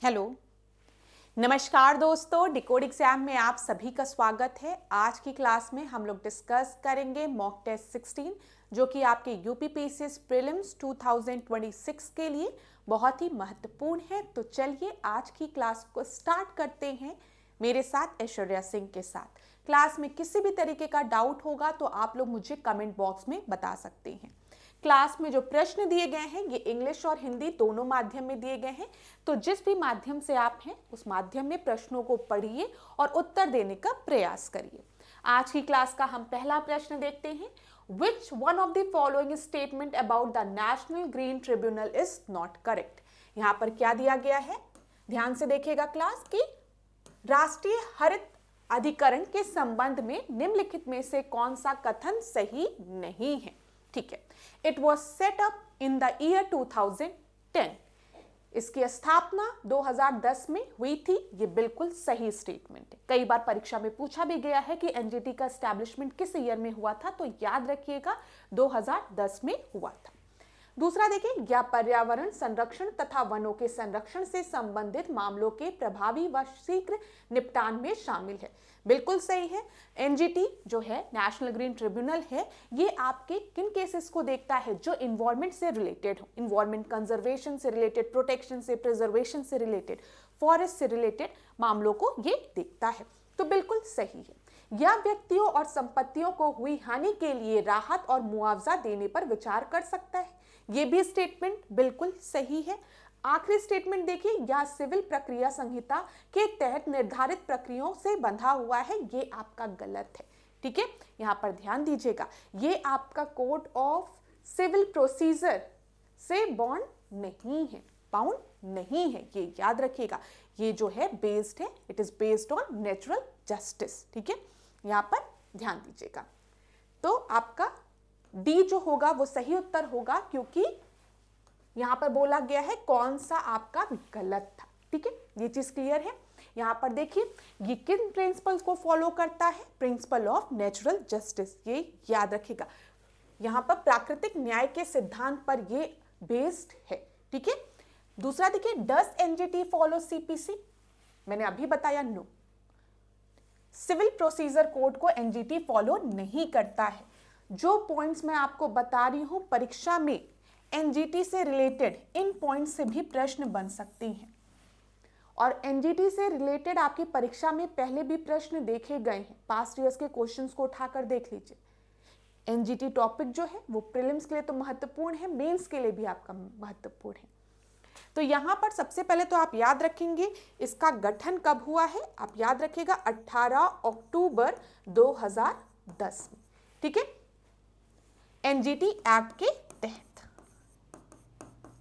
Hello, नमस्कार दोस्तों। Decode exam में आप सभी का स्वागत है। आज की क्लास में हम लोग डिस्कस करेंगे मॉक टेस्ट 16 जो कि आपके यूपीपीसीएस प्रीलिम्स 2026 के लिए बहुत ही महत्वपूर्ण है। तो चलिए आज की क्लास को स्टार्ट करते हैं मेरे साथ ऐश्वर्या सिंह के साथ। क्लास में किसी भी तरीके का डाउट होगा तो आप लोग मुझे कमेंट बॉक्स में बता सकते हैं। क्लास में जो प्रश्न दिए गए हैं ये इंग्लिश और हिंदी दोनों माध्यम में दिए गए हैं। तो जिस भी माध्यम से आप हैं उस माध्यम में प्रश्नों को पढ़िए और उत्तर देने का प्रयास करिए। आज की क्लास का हम पहला प्रश्न देखते हैं। Which one of the following statement about the National Green Tribunal is not correct? यहाँ पर क्या दिया गया है, ध्यान से देखिएगा क्लास की। राष्ट्रीय हरित अधिकरण के संबंध में निम्नलिखित में से कौन सा कथन सही नहीं है? ठीक है, it was set up in the year 2010। इसकी स्थापना 2010 में हुई थी। ये बिल्कुल सही स्टेटमेंट है। कई बार परीक्षा में पूछा भी गया है कि एनजीटी का एस्टैब्लिशमेंट किस ईयर में हुआ था, तो याद रखिएगा 2010 में हुआ था। दूसरा देखिए, या पर्यावरण संरक्षण तथा वनों के संरक्षण से संबंधित मामलों के प्रभावी व शीघ्र निपटान में शामिल है। बिल्कुल सही है। एनजीटी जो है नेशनल ग्रीन ट्रिब्यूनल है, ये आपके किन केसेस को देखता है जो इन्वायरमेंट से रिलेटेड हो, इन्वायरमेंट कंजर्वेशन से रिलेटेड, प्रोटेक्शन से, प्रिजर्वेशन से रिलेटेड, फॉरेस्ट से रिलेटेड मामलों को ये देखता है। तो बिल्कुल सही है। या व्यक्तियों और संपत्तियों को हुई हानि के लिए राहत और मुआवजा देने पर विचार कर सकता है। ये भी स्टेटमेंट बिल्कुल सही है। आखिरी स्टेटमेंट देखिए, या सिविल प्रक्रिया संहिता के तहत निर्धारित प्रक्रियाओं से बंधा हुआ है, ये आपका गलत है। ठीक है, यहाँ पर ध्यान दीजिएगा, ये आपका कोड ऑफ सिविल प्रोसीजर से बॉन्ड नहीं है, बाउंड नहीं है, ये याद रखिएगा। ये जो है बेस्ड है, it is based on natural justice. ठीक है, यहाँ पर ध्यान दीजिएगा। तो आपका डी जो होगा वो सही उत्तर होगा, क्योंकि यहां पर बोला गया है कौन सा आपका गलत था। ठीक है, ये चीज क्लियर है। यहां पर देखिए, ये किन प्रिंसिपल्स को फॉलो करता है? प्रिंसिपल ऑफ नेचुरल जस्टिस, ये याद रखिएगा। यहां पर प्राकृतिक न्याय के सिद्धांत पर ये बेस्ड है। ठीक है, दूसरा देखिए, डस एनजीटी फॉलो सीपीसी? मैंने अभी बताया नो, सिविल प्रोसीजर कोड को एनजीटी फॉलो नहीं करता है। जो पॉइंट्स मैं आपको बता रही हूं परीक्षा में एनजीटी से रिलेटेड, इन पॉइंट्स से भी प्रश्न बन सकती हैं। और एनजीटी से रिलेटेड आपकी परीक्षा में पहले भी प्रश्न देखे गए हैं। पास्ट ईयर्स के क्वेश्चंस को उठाकर देख लीजिए। एनजीटी टॉपिक जो है वो प्रीलिम्स के लिए तो महत्वपूर्ण है, मेंस के लिए भी आपका महत्वपूर्ण है। तो यहां पर सबसे पहले तो आप याद रखेंगे इसका गठन कब हुआ है। आप याद रखिएगा 18 अक्टूबर 2010 में। ठीक है, एनजीटी एक्ट के तहत,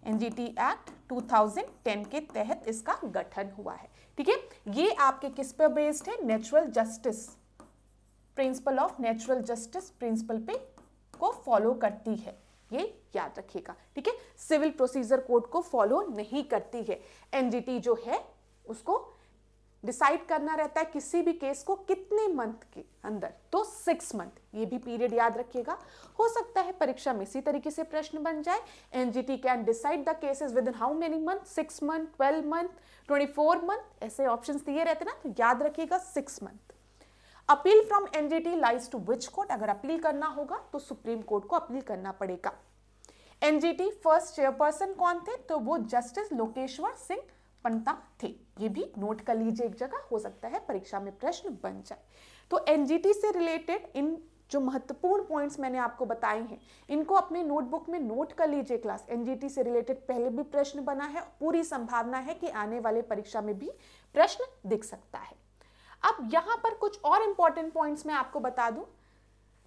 एनजीटी एक्ट 2010 के तहत इसका गठन हुआ है। ठीक है, ये आपके किस पर बेस्ड है? Natural justice, principle of natural justice principle पे को फॉलो करती है, ये याद रखिएगा। ठीक है, सिविल प्रोसीजर कोड को फॉलो नहीं करती है। एनजीटी जो है उसको डिसाइड करना रहता है किसी भी केस को कितने मंथ के अंदर, तो 6 मंथ, ये भी पीरियड याद रखिएगा। हो सकता है परीक्षा में इसी तरीके से प्रश्न बन जाए, NGT can decide the cases within how many month, 6 month, 12 month, 24 month, ऐसे ऑप्शंस दिए रहते ना, तो याद रखिएगा 6 month. Appeal from NGT lies to which court? अगर अपील करना होगा तो सुप्रीम कोर्ट को अपील करना पड़ेगा। एनजीटी फर्स्ट चेयरपर्सन कौन थे? तो वो जस्टिस लोकेश्वर सिंह पंता थे। ये भी नोट कर लीजिए एक जगह, हो सकता है परीक्षा में प्रश्न बन जाए। तो एनजीटी से रिलेटेड इन जो महत्वपूर्ण पॉइंट्स मैंने आपको बताए हैं, इनको अपने नोटबुक में नोट कर लीजिए क्लास। एनजीटी से रिलेटेड पहले भी प्रश्न बना है, पूरी संभावना है कि आने वाले परीक्षा में भी प्रश्न दिख सकता है। अब यहां पर कुछ और इंपॉर्टेंट पॉइंट्स मैं आपको बता दूं।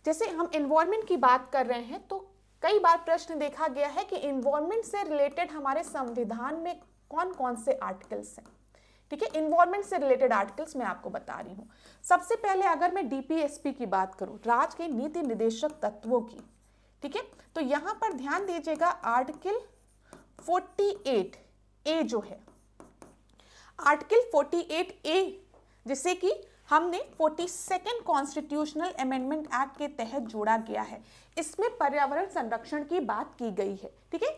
जैसे हम एनवायरमेंट की बात कर रहे हैं, तो कई बार प्रश्न देखा गया है कि एनवायरमेंट से रिलेटेड हमारे संविधान में कौन कौन से आर्टिकल्स हैं। ठीक है, एनवायरमेंट से रिलेटेड आर्टिकल्स मैं आपको बता रही हूं। सबसे पहले अगर मैं डीपीएसपी की बात करूं, राज्य के नीति निर्देशक तत्वों की, ठीक है, तो यहां पर ध्यान दीजिएगा आर्टिकल 48 ए जो है, आर्टिकल 48 ए, जिसे कि हमने 42nd कॉन्स्टिट्यूशनल अमेंडमेंट एक्ट के तहत जोड़ा गया है। इसमें पर्यावरण संरक्षण की बात की गई है। ठीक है,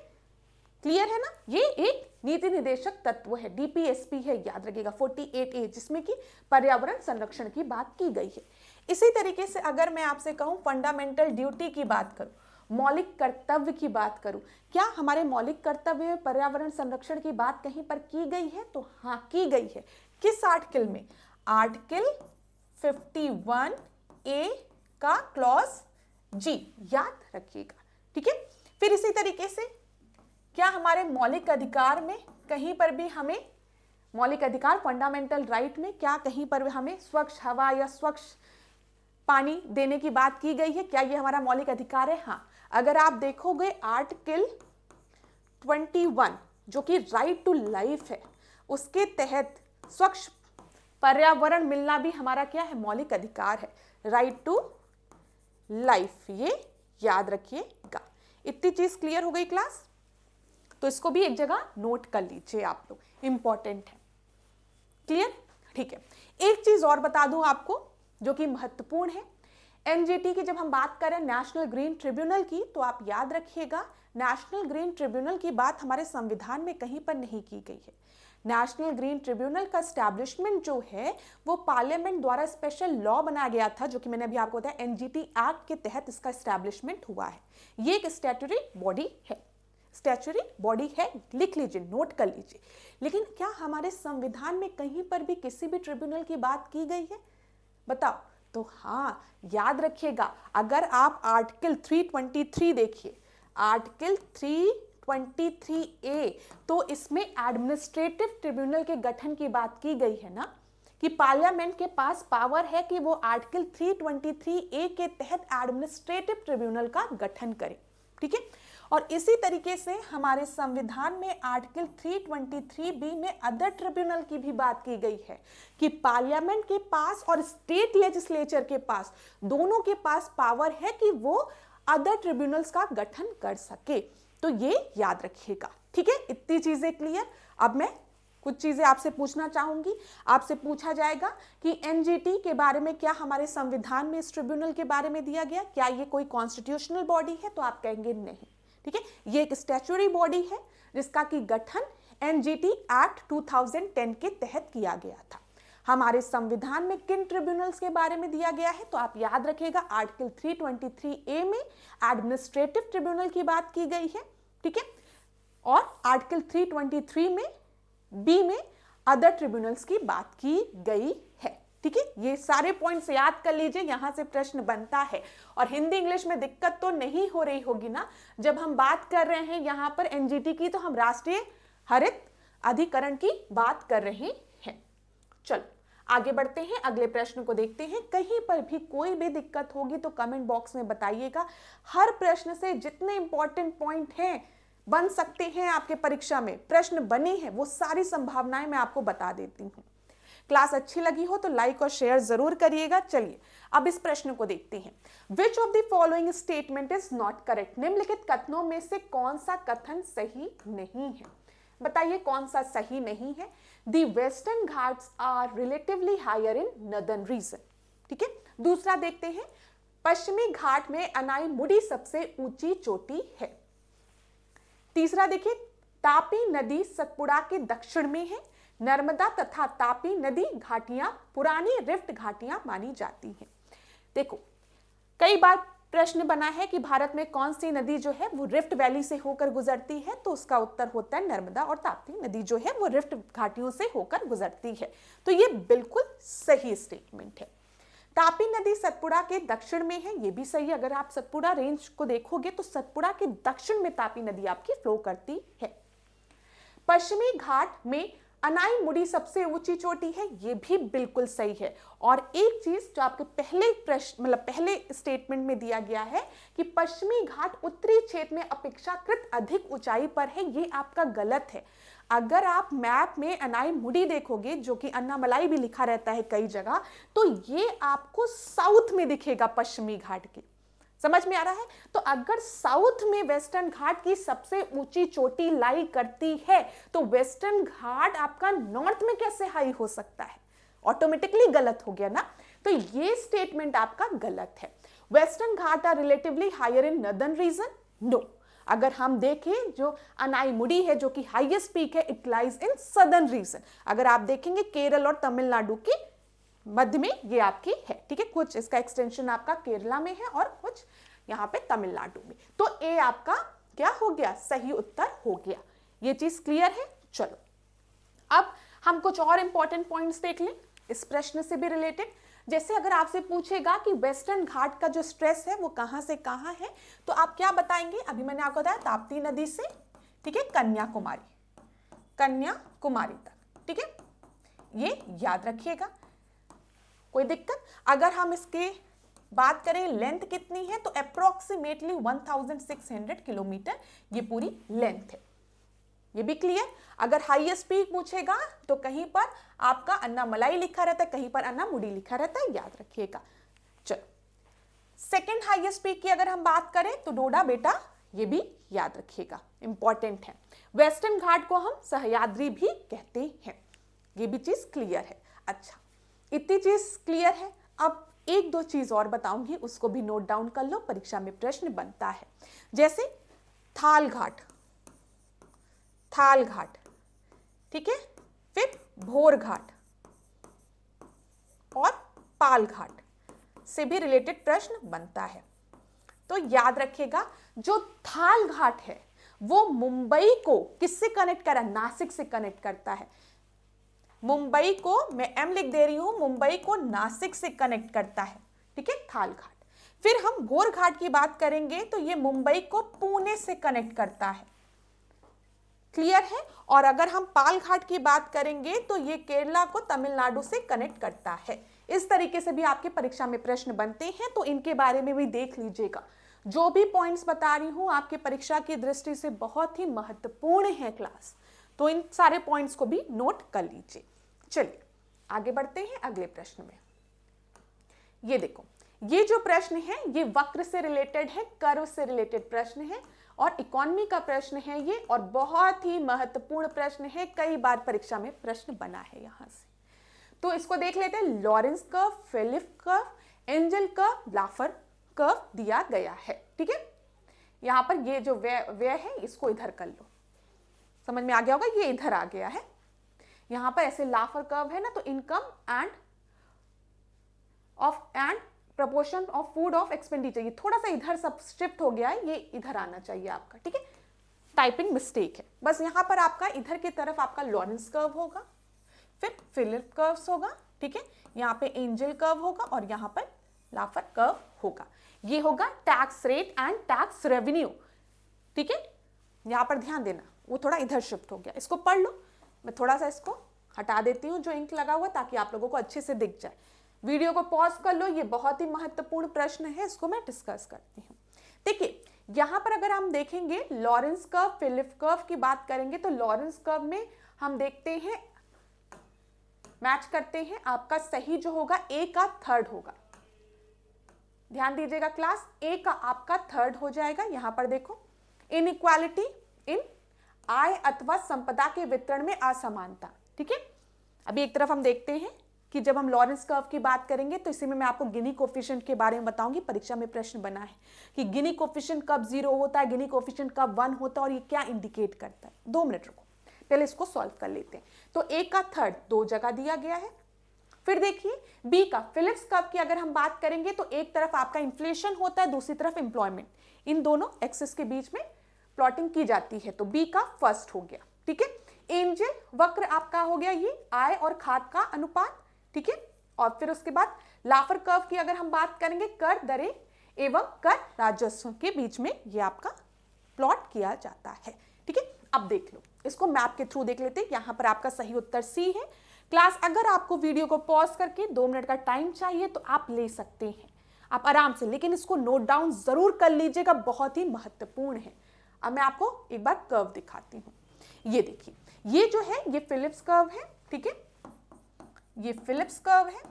क्लियर है ना? ये एक नीति निर्देशक तत्व है, डीपीएसपी है, याद रखिएगा 48A, जिसमें कि पर्यावरण संरक्षण की बात की गई है। इसी तरीके से अगर मैं आपसे कहूं फंडामेंटल ड्यूटी की बात करूं, मौलिक कर्तव्य की बात करूं, क्या हमारे मौलिक कर्तव्य में पर्यावरण संरक्षण की बात कहीं पर की गई है? तो हाँ, की गई है। किस आर्टिकल में? आर्टिकल 51A का क्लॉज जी, याद रखिएगा। ठीक है, फिर इसी तरीके से क्या हमारे मौलिक अधिकार में कहीं पर भी हमें, मौलिक अधिकार फंडामेंटल राइट में क्या कहीं पर हमें स्वच्छ हवा या स्वच्छ पानी देने की बात की गई है? क्या ये हमारा मौलिक अधिकार है? हाँ। अगर आप देखोगे आर्टिकल 21 जो कि राइट टू लाइफ है, उसके तहत स्वच्छ पर्यावरण मिलना भी हमारा क्या है? मौलिक अधिकार है, राइट टू लाइफ। ये याद रखिएगा। इतनी चीज क्लियर हो गई क्लास? तो इसको भी एक जगह नोट कर लीजिए आप लोग, इंपॉर्टेंट है। क्लियर? ठीक है, एक चीज और बता दूं आपको जो कि महत्वपूर्ण है। एनजीटी की जब हम बात करें नेशनल ग्रीन ट्रिब्यूनल की, तो आप याद रखिएगा नेशनल ग्रीन ट्रिब्यूनल की बात हमारे संविधान में कहीं पर नहीं की गई है। नेशनल ग्रीन ट्रिब्यूनल का एस्टैब्लिशमेंट जो है वो पार्लियामेंट द्वारा स्पेशल लॉ बनाया गया था, जो कि मैंने अभी आपको बताया एनजीटी एक्ट के तहत इसका एस्टैब्लिशमेंट हुआ है। ये एक स्टैट्यूटरी बॉडी है, स्टैट्यूटरी बॉडी है, लिख लीजिए, नोट कर लीजिए। लेकिन क्या हमारे संविधान में कहीं पर भी किसी भी ट्रिब्यूनल की बात की गई है? बताओ। तो हाँ, याद रखिएगा, अगर आप आर्टिकल 323 देखिए, आर्टिकल 323A, तो इसमें एडमिनिस्ट्रेटिव ट्रिब्यूनल के गठन की बात की गई है ना, कि पार्लियामेंट के पास पावर है कि वो आर्टिकल 323A के तहत एडमिनिस्ट्रेटिव ट्रिब्यूनल का गठन करे। ठीक है, और इसी तरीके से हमारे संविधान में आर्टिकल 323B में अदर ट्रिब्यूनल की भी बात की गई है कि पार्लियामेंट के पास और स्टेट लेजिस्लेचर के पास, दोनों के पास पावर है कि वो अदर ट्रिब्यूनल्स का गठन कर सके। तो ये याद रखिएगा। ठीक है, इतनी चीजें क्लियर। अब मैं कुछ चीजें आपसे पूछना चाहूंगी। आपसे पूछा जाएगा कि एनजीटी के बारे में क्या हमारे संविधान में इस ट्रिब्यूनल के बारे में दिया गया, क्या ये कोई कॉन्स्टिट्यूशनल बॉडी है? तो आप कहेंगे नहीं। ठीक है, ये एक स्टैट्यूटरी बॉडी है जिसका कि गठन एनजीटी एक्ट 2010 के तहत किया गया था। हमारे संविधान में किन ट्रिब्यूनल्स के बारे में दिया गया है? तो आप याद रखिएगा आर्टिकल 323A में एडमिनिस्ट्रेटिव ट्रिब्यूनल की बात की गई है। ठीक है, और आर्टिकल 323 में बी में अदर ट्रिब्यूनल्स की बात की गई है। ठीक है, ये सारे पॉइंट्स याद कर लीजिए, यहां से प्रश्न बनता है। और हिंदी इंग्लिश में दिक्कत तो नहीं हो रही होगी ना? जब हम बात कर रहे हैं यहां पर एनजीटी की, तो हम राष्ट्रीय हरित अधिकरण की बात कर रहे हैं। चलो आगे बढ़ते हैं, अगले प्रश्न को देखते हैं। कहीं पर भी कोई भी दिक्कत होगी तो कमेंट बॉक्स में बताइएगा। हर प्रश्न से जितने इंपॉर्टेंट पॉइंट हैं, बन सकते हैं आपके परीक्षा में, प्रश्न बने हैं, वो सारी संभावनाएं मैं आपको बता देती हूं। क्लास अच्छी लगी हो तो लाइक और शेयर जरूर करिएगा। चलिए अब इस प्रश्न को देखते हैं। विच of the following statement is not correct? निम्नलिखित कथनों में से कौन सा कथन सही नहीं है? बताइए कौन सा सही नहीं है? The Western Ghats are relatively higher in northern region. ठीक है, दूसरा देखते हैं, पश्चिमी घाट में अनाईमुडी सबसे ऊंची चोटी है। तीसरा देखिए, तापी नदी सतपुड़ा के दक्षिण में है। नर्मदा तथा तापी नदी घाटियां पुरानी रिफ्ट घाटियां मानी जाती हैं। देखो, कई बार प्रश्न बना है कि भारत में कौन सी नदी जो है वो रिफ्ट वैली से होकर गुजरती है, तो उसका उत्तर होता है नर्मदा, और तापी नदी जो है वो रिफ्ट घाटियों से होकर गुजरती है। तो ये बिल्कुल सही स्टेटमेंट है। तापी नदी सतपुड़ा के दक्षिण में है, ये भी सही। अगर आप सतपुड़ा रेंज को देखोगे तो सतपुड़ा के दक्षिण में तापी नदी आपकी फ्लो करती है। पश्चिमी घाट में अनाईमुडी सबसे ऊंची चोटी है, ये भी बिल्कुल सही है। और एक चीज जो आपके पहले प्रश्न पहले स्टेटमेंट में दिया गया है कि पश्चिमी घाट उत्तरी क्षेत्र में अपेक्षाकृत अधिक ऊंचाई पर है, ये आपका गलत है। अगर आप मैप में अनाईमुडी देखोगे, जो कि अन्नामलाई भी लिखा रहता है कई जगह, तो ये आपको साउथ में दिखेगा पश्चिमी घाट की। समझ में आ रहा है? तो अगर साउथ में वेस्टर्न घाट की सबसे ऊंची चोटी लाई करती है, तो वेस्टर्न घाट आपका नॉर्थ में कैसे हाई हो सकता है? ऑटोमेटिकली गलत हो गया ना। तो ये स्टेटमेंट आपका गलत है। Western Ghat are relatively higher in northern region, no. अगर हम देखें जो अनाईमुडी है जो कि हाईएस्ट पीक है, it lies in southern region. अगर आप देखेंगे केरल और तमिलनाडु के मध्य में ये आपकी है, ठीक है। कुछ इसका एक्सटेंशन आपका केरला में है और कुछ यहाँ पे तमिलनाडु में। तो ए आपका क्या हो गया, सही उत्तर हो गया। ये चीज क्लियर है। चलो अब हम कुछ और इंपॉर्टेंट पॉइंट्स देख लें इस प्रश्न से भी रिलेटेड। जैसे अगर आपसे पूछेगा कि वेस्टर्न घाट का जो स्ट्रेस है वो कहां से कहां है, तो आप क्या बताएंगे? अभी मैंने आपको बताया ताप्ती नदी से, ठीक है, कन्याकुमारी तक, ठीक है, ये याद रखिएगा। कोई दिक्कत? अगर हम इसके बात करें लेंथ कितनी है, तो अप्रोक्सीमेटली 1600 किलोमीटर ये पूरी लेंथ है। ये भी क्लियर। अगर हाईएस्ट पीक पूछेगा तो कहीं पर आपका अन्नामलाई लिखा रहता है, कहीं पर अन्नामुडी लिखा रहता है, याद रखिएगा। चलो सेकंड हाईएस्ट पीक की अगर हम बात करें तो डोडा बेटा, ये भी याद रखिएगा, इंपॉर्टेंट है। वेस्टर्न घाट को हम सह्याद्री भी कहते हैं, ये भी चीज क्लियर है। अच्छा, इतनी चीज क्लियर है। अब एक दो चीज और बताऊंगी, उसको भी नोट डाउन कर लो, परीक्षा में प्रश्न बनता है। जैसे थाल घाट, ठीक है, फिर भोर घाट और पाल घाट से भी रिलेटेड प्रश्न बनता है। तो याद रखिएगा, जो थाल घाट है वो मुंबई को किससे कनेक्ट कर रहा है? नासिक से कनेक्ट करता है। मुंबई को, मैं एम लिख दे रही हूं, मुंबई को नासिक से कनेक्ट करता है, ठीक है, थाल घाट। फिर हम भोर घाट की बात करेंगे तो ये मुंबई को पुणे से कनेक्ट करता है, क्लियर है। और अगर हम पाल घाट की बात करेंगे तो ये केरला को तमिलनाडु से कनेक्ट करता है। इस तरीके से भी आपके परीक्षा में प्रश्न बनते हैं, तो इनके बारे में भी देख लीजिएगा। जो भी पॉइंट्स बता रही हूं आपके परीक्षा की दृष्टि से बहुत ही महत्वपूर्ण है क्लास, तो इन सारे पॉइंट्स को भी नोट कर लीजिए। चलिए आगे बढ़ते हैं अगले प्रश्न में। ये देखो, ये जो प्रश्न है ये वक्र से रिलेटेड है, कर्व से रिलेटेड प्रश्न है और इकोनॉमी का प्रश्न है ये, और बहुत ही महत्वपूर्ण प्रश्न है, कई बार परीक्षा में प्रश्न बना है यहां से। तो इसको देख लेते हैं। Lawrence curve, Philip curve, Engel curve, Laffer curve दिया गया है, ठीक है। यहां पर ये जो व्यय है इसको इधर कर लो, समझ में आ गया होगा, ये इधर आ गया है। यहां पर ऐसे लाफर कर्व है ना, तो income and proportion of food of expenditure, ये थोड़ा सा इधर सब शिफ्ट हो गया है, ये इधर आना चाहिए आपका, ठीक है, टाइपिंग मिस्टेक है। बस यहां पर आपका इधर की तरफ आपका लॉरेंस कर्व होगा, फिर फिलिप कर्व्स होगा, ठीक है, यहाँ पे एंजल कर्व होगा और यहाँ पर लाफर कर्व होगा। ये होगा tax rate and tax revenue, ठीक है। यहाँ पर ध्यान देना, वो थोड़ा इधर शिफ्ट हो गया, इसको पढ़ लो। मैं थोड़ा सा इसको हटा देती हूँ जो इंक लगा हुआ, ताकि आप लोगों को अच्छे से दिख जाए। वीडियो को पॉज कर लो, ये बहुत ही महत्वपूर्ण प्रश्न है, इसको मैं डिस्कस करती हूँ। देखिए यहां पर अगर हम देखेंगे लॉरेंस कर्व, फिलिप कर्व की बात करेंगे तो लॉरेंस कर्व में हम देखते हैं, मैच करते हैं, आपका सही जो होगा ए का थर्ड होगा। ध्यान दीजिएगा क्लास, ए का आपका थर्ड हो जाएगा। यहां पर देखो, इनइक्वालिटी इन आय अथवा संपदा के वितरण में असमानता, ठीक है। अभी एक तरफ हम देखते हैं कि जब हम लॉरेंस कर्व की बात करेंगे तो इसी में मैं आपको गिनी कोफिशिएंट के बारे में बताऊंगी। परीक्षा में प्रश्न बना है कि गिनी कोफिशिएंट कब 0 होता है, गिनी कोफिशिएंट कब 1 होता है और ये क्या इंडिकेट करता है। 2 मिनट रुको, पहले इसको सॉल्व कर लेते हैं। तो ए का थर्ड 2 जगह दिया गया है। फिर देखिए बी का फिलिप्स कर्व की अगर हम बात करेंगे तो एक तरफ आपका इन्फ्लेशन होता है, दूसरी तरफ एम्प्लॉयमेंट, इन दोनों एक्सिस के बीच में प्लॉटिंग की जाती है, तो बी का फर्स्ट हो गया, ठीक है। एंजल वक्र आपका हो गया ये आय और खाद का अनुपात, ठीक है। और फिर उसके बाद लाफर कर्व की अगर हम बात करेंगे, कर दरें एवं कर राजस्व के बीच में ये आपका प्लॉट किया जाता है, ठीक है। अब देख लो, इसको मैप के थ्रू देख लेते हैं। यहां पर आपका सही उत्तर सी है। क्लास अगर आपको वीडियो को पॉज करके 2 मिनट का टाइम चाहिए तो आप ले सकते हैं, आप आराम से, लेकिन इसको नोट डाउन जरूर कर लीजिएगा, बहुत ही महत्वपूर्ण है। अब मैं आपको एक बार कर्व दिखाती हूं। ये देखिए, ये जो है ये फिलिप्स कर्व है, ठीक है, ये फिलिप्स कर्व है।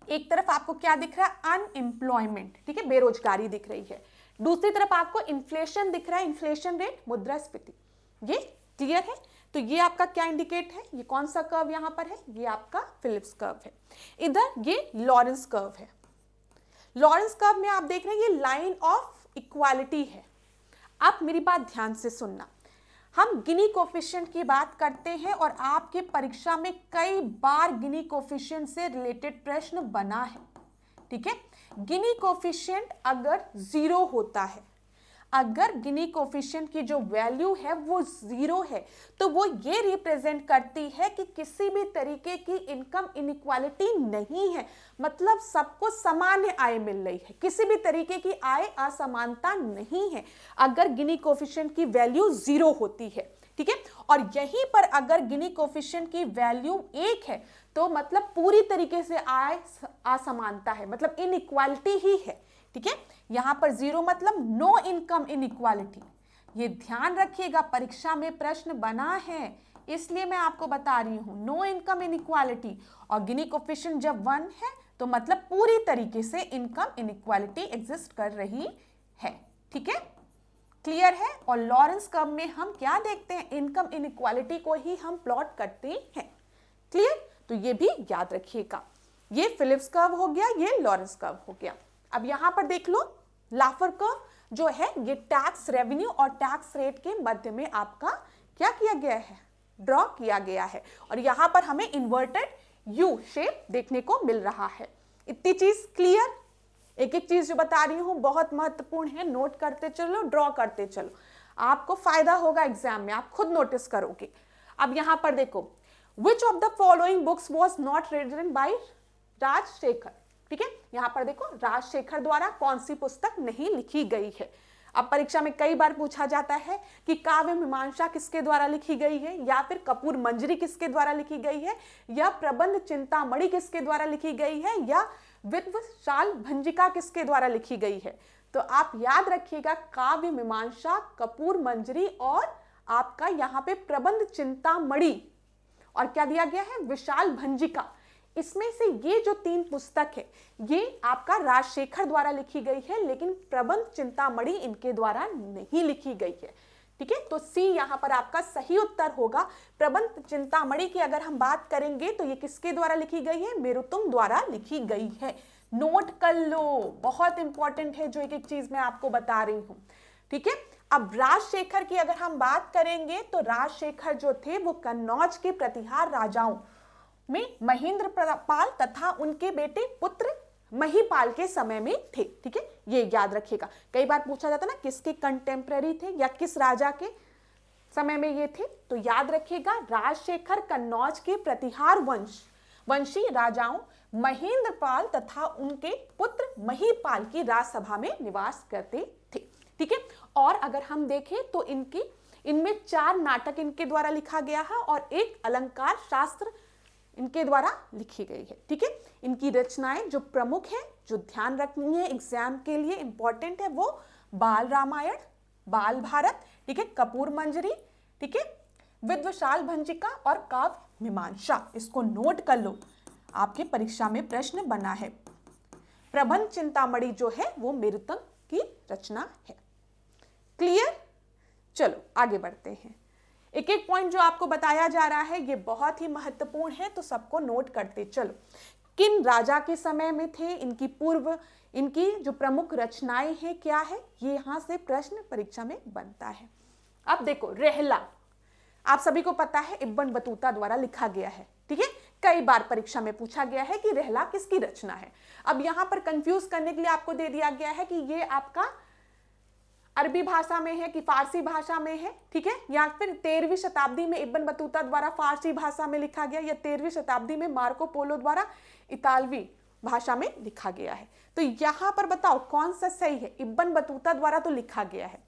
एक तरफ आपको क्या दिख रहा है, अनएम्प्लॉयमेंट, ठीक है, बेरोजगारी दिख रही है। दूसरी तरफ आपको इन्फ्लेशन दिख रहा है, इन्फ्लेशन रेट, मुद्रास्फीति। ये क्लियर है। तो ये आपका क्या इंडिकेट है, ये कौन सा कर्व यहां पर है, ये आपका फिलिप्स कर्व है। इधर ये लॉरेंस कर्व है। लॉरेंस कर्व में आप देख रहे हैं ये लाइन ऑफ इक्वालिटी है। आप मेरी बात ध्यान से सुनना। हम गिनी कोफिशिएंट की बात करते हैं और आपके परीक्षा में कई बार गिनी कोफिशिएंट से रिलेटेड प्रश्न बना है, ठीक है। गिनी कोफिशिएंट अगर 0 होता है, अगर गिनी कोफिशिएंट की जो वैल्यू है वो 0 है, तो वो ये रिप्रेजेंट करती है कि किसी भी तरीके की इनकम इनइक्वालिटी नहीं है, मतलब सबको समान आय मिल रही है, किसी भी तरीके की आय असमानता नहीं है अगर गिनी कोफिशिएंट की वैल्यू 0 होती है, ठीक है। और यहीं पर अगर गिनी कोफिशिएंट की वैल्यू 1 है तो मतलब पूरी तरीके से आय असमानता है, मतलब इनइक्वालिटी ही है, ठीक है। यहां पर 0 मतलब नो इनकम इनइक्वालिटी। ये ध्यान रखिएगा, परीक्षा में प्रश्न बना है, इसलिए मैं आपको बता रही हूं नो इनकम इनइक्वालिटी। और गिनी कोफिशिएंट जब 1 है तो मतलब पूरी तरीके से इनकम इनइक्वालिटी एग्जिस्ट कर रही है, ठीक है, क्लियर है। और लॉरेंस कर्व में हम क्या देखते हैं, इनकम इनइक्वालिटी को ही हम प्लॉट करते हैं, क्लियर। तो ये भी याद रखिएगा, ये फिलिप्स कर्व हो गया, ये लॉरेंस कर्व हो गया। अब यहां पर देख लो, लाफर कर्व जो है ये टैक्स रेवेन्यू और टैक्स रेट के मध्य में आपका क्या किया गया है, ड्रॉ किया गया है। और यहां पर हमें इन्वर्टेड यू शेप देखने को मिल रहा है। इतनी चीज क्लियर। एक एक चीज जो बता रही हूं बहुत महत्वपूर्ण है, नोट करते चलो, ड्रॉ करते चलो, आपको फायदा होगा एग्जाम में, आप खुद नोटिस करोगे। अब यहां पर देखो, which of the following books was not written by Rajashekhar, ठीक है। यहां पर देखो राजशेखर द्वारा कौन सी पुस्तक नहीं लिखी गई है। अब परीक्षा में कई बार पूछा जाता है कि काव्य मीमांसा किसके द्वारा लिखी गई है, या फिर कपूर मंजरी किसके द्वारा लिखी गई है, या प्रबंध चिंतामणि किसके द्वारा लिखी गई है, या विद्वशाल भंजिका किसके द्वारा लिखी गई है। तो आप याद रखिएगा, काव्य मीमांसा, कपूर मंजरी और आपका यहाँ पे प्रबंध चिंतामणि, और क्या दिया गया है, विशाल भंजिका। इसमें से ये जो 3 पुस्तक है ये आपका राजशेखर द्वारा लिखी गई है, लेकिन प्रबंध चिंतामणि इनके द्वारा नहीं लिखी गई है, ठीक है। तो सी यहां पर आपका सही उत्तर होगा। प्रबंध चिंतामणि की अगर हम बात करेंगे तो ये किसके द्वारा लिखी गई है, मेरुतुंग द्वारा लिखी गई है। नोट कर लो, बहुत इंपॉर्टेंट है जो एक एक चीज मैं आपको बता रही हूं, ठीक है। अब राजशेखर की अगर हम बात करेंगे तो राजशेखर जो थे वो कन्नौज के प्रतिहार राजाओं में महेंद्र पाल तथा उनके बेटे पुत्र महीपाल के समय में थे, ठीक है, ये याद रखिएगा। कई बार पूछा जाता ना किसके कंटेम्पररी थे या किस राजा के समय में ये थे, तो याद रखिएगा राजशेखर कन्नौज के प्रतिहार वंशी राजाओं महेंद्र पाल तथा उनके पुत्र महीपाल की राजसभा में निवास करते थे, ठीक है। और अगर हम देखें तो इनमें 4 नाटक इनके द्वारा लिखा गया है और एक अलंकार शास्त्र इनके द्वारा लिखी गई है, ठीक है। इनकी रचनाएं जो प्रमुख है, जो ध्यान रखनी है एग्जाम के लिए इंपॉर्टेंट है, वो बाल रामायण, बाल भारत, ठीक है, कपूर मंजरी, ठीक है, विद्वशाल भंजिका और काव्य मीमांसा। इसको नोट कर लो, आपके परीक्षा में प्रश्न बना है। प्रबंध चिंतामणि जो है वो मेरुतुंग की रचना है, क्लियर। चलो आगे बढ़ते हैं। एक एक पॉइंट जो आपको बताया जा रहा है ये बहुत ही महत्वपूर्ण है, तो सबको नोट करते चलो। किन राजा के समय में थे, इनकी पूर्व, इनकी जो प्रमुख रचनाएं हैं क्या है, ये यहां से प्रश्न परीक्षा में बनता है। अब देखो रेहला, आप सभी को पता है इब्बन बतूता द्वारा लिखा गया है, ठीक है। कई बार परीक्षा में पूछा गया है कि रेहला किसकी रचना है। अब यहां पर कंफ्यूज करने के लिए आपको दे दिया गया है कि ये आपका अरबी भाषा में है कि फारसी भाषा में है, ठीक है, या फिर 13वीं शताब्दी में इब्बन बतूता द्वारा फारसी भाषा में लिखा गया, या 13वीं शताब्दी में मार्को पोलो द्वारा इतालवी भाषा में लिखा गया है। तो यहां पर बताओ कौन सा सही है। इब्बन बतूता द्वारा तो लिखा गया है,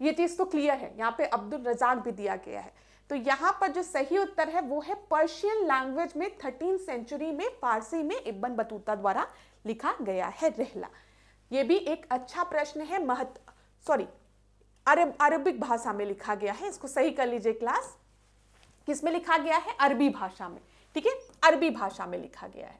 ये चीज तो क्लियर है, यहाँ पे अब्दुल रजाक भी दिया गया है। तो यहाँ पर जो सही उत्तर है वो है पर्शियन लैंग्वेज में 13th सेंचुरी में फारसी में इब्बन बतूता द्वारा लिखा गया है रेहला। ये भी एक अच्छा प्रश्न है, अरबिक भाषा में लिखा गया है, इसको सही कर लीजिए क्लास। किस में लिखा गया है, अरबी भाषा में, ठीक है, अरबी भाषा में लिखा गया है।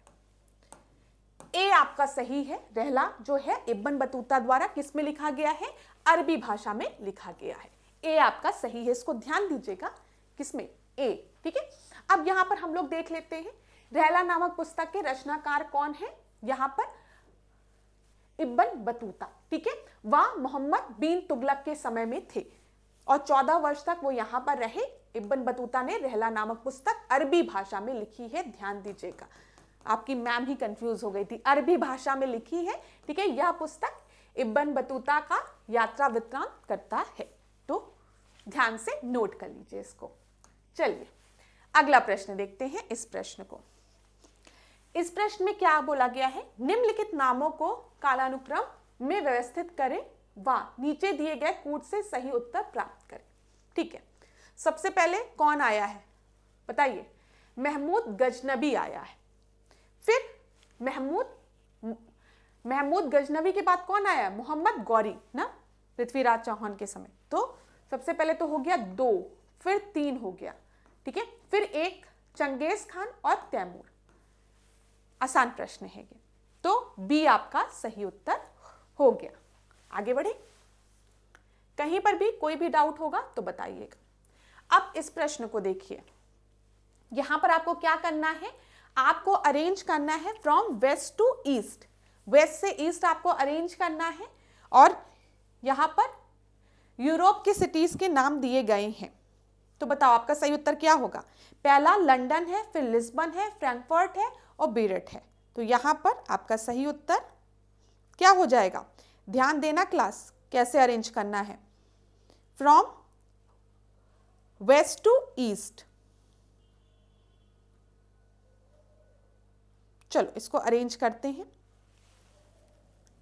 ए आपका सही है, रेहला जो है इब्बन बतूता द्वारा किस में लिखा गया है, अरबी भाषा में लिखा गया है। ए आपका सही है, इसको ध्यान दीजिएगा, किसमें, ए, ठीक है। अब यहां पर हम लोग देख लेते हैं रेहला नामक पुस्तक के रचनाकार कौन है। यहां पर इब्न बतूता, ठीक है। वह मोहम्मद बिन तुगलक के समय में थे और 14 वर्ष तक वो यहाँ पर रहे। इब्न बतूता ने रहला नामक पुस्तक अरबी भाषा में लिखी है, ध्यान दीजिएगा, आपकी मैम ही कंफ्यूज हो गई थी, अरबी भाषा में लिखी है, ठीक है। यह पुस्तक इब्न बतूता का यात्रा वृत्तांत करता है, तो ध्यान से नोट कर लीजिए इसको। चलिए अगला प्रश्न देखते हैं इस प्रश्न को। इस प्रश्न में क्या बोला गया है, निम्नलिखित नामों को कालानुक्रम में व्यवस्थित करें व नीचे दिए गए कूट से सही उत्तर प्राप्त करें, ठीक है। सबसे पहले कौन आया है बताइए, महमूद गजनबी आया है। फिर महमूद गजनबी के बाद कौन आया, मोहम्मद गौरी ना, पृथ्वीराज चौहान के समय। तो सबसे पहले तो हो गया 2, फिर 3 हो गया, ठीक है। फिर 1 चंगेज खान और तैमूर। आसान प्रश्न है ये, तो बी आपका सही उत्तर हो गया। आगे बढ़े, कहीं पर भी कोई भी डाउट होगा तो बताइएगा। अब इस प्रश्न को देखिए, यहां पर आपको क्या करना है, आपको अरेंज करना है from west to east, west से ईस्ट आपको अरेंज करना है। और यहां पर यूरोप की सिटीज के नाम दिए गए हैं, तो बताओ आपका सही उत्तर क्या होगा। पहला लंदन है, फिर लिस्बन है, फ्रैंकफर्ट है और बीरेट है। तो यहां पर आपका सही उत्तर क्या हो जाएगा, ध्यान देना क्लास, कैसे अरेंज करना है, फ्रॉम वेस्ट टू ईस्ट। चलो इसको अरेंज करते हैं,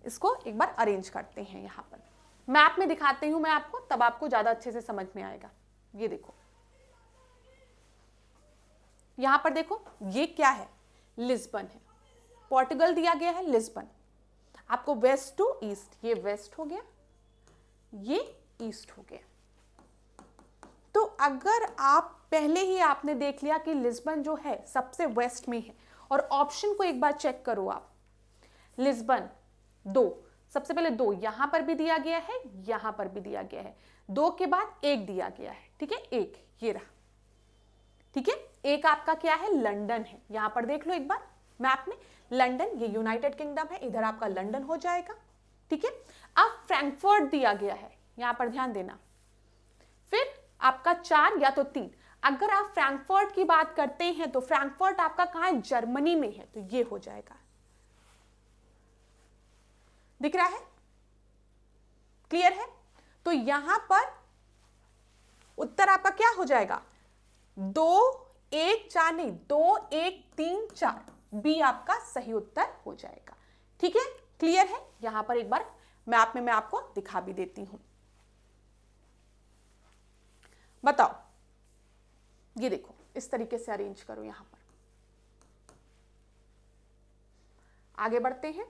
इसको एक बार अरेंज करते हैं। यहां पर मैप में दिखाती हूं मैं आपको, तब आपको ज्यादा अच्छे से समझ में आएगा। ये देखो, यहां पर देखो, ये क्या है, लिस्बन है, पोर्टुगल दिया गया है, लिस्बन। आपको वेस्ट टू ईस्ट, ये वेस्ट हो गया, ये ईस्ट हो गया। तो अगर आप पहले ही आपने देख लिया कि लिस्बन जो है सबसे वेस्ट में है, और ऑप्शन को एक बार चेक करो आप, लिस्बन 2, सबसे पहले 2 यहां पर भी दिया गया है, यहां पर भी दिया गया है, 2 के बाद 1 दिया गया है, ठीक है, 1 ये रहा, ठीक है। 1 आपका क्या है, लंदन है, यहां पर देख लो एक बार मैप में, लंदन ये यूनाइटेड किंगडम है, इधर आपका लंदन हो जाएगा, ठीक है। अब फ्रैंकफर्ट दिया गया है, यहां पर ध्यान देना। फिर आपका 4 या तो 3, अगर आप फ्रैंकफर्ट की बात करते हैं तो फ्रैंकफर्ट आपका कहां है, जर्मनी में है, तो ये हो जाएगा, दिख रहा है, क्लियर है। तो यहां पर उत्तर आपका क्या हो जाएगा, 2 1 4 नहीं, 2 1 3 4, बी आपका सही उत्तर हो जाएगा, ठीक है, क्लियर है। यहां पर एक बार मैप में मैं आपको दिखा भी देती हूं, बताओ, ये देखो इस तरीके से अरेंज करो। यहां पर आगे बढ़ते हैं।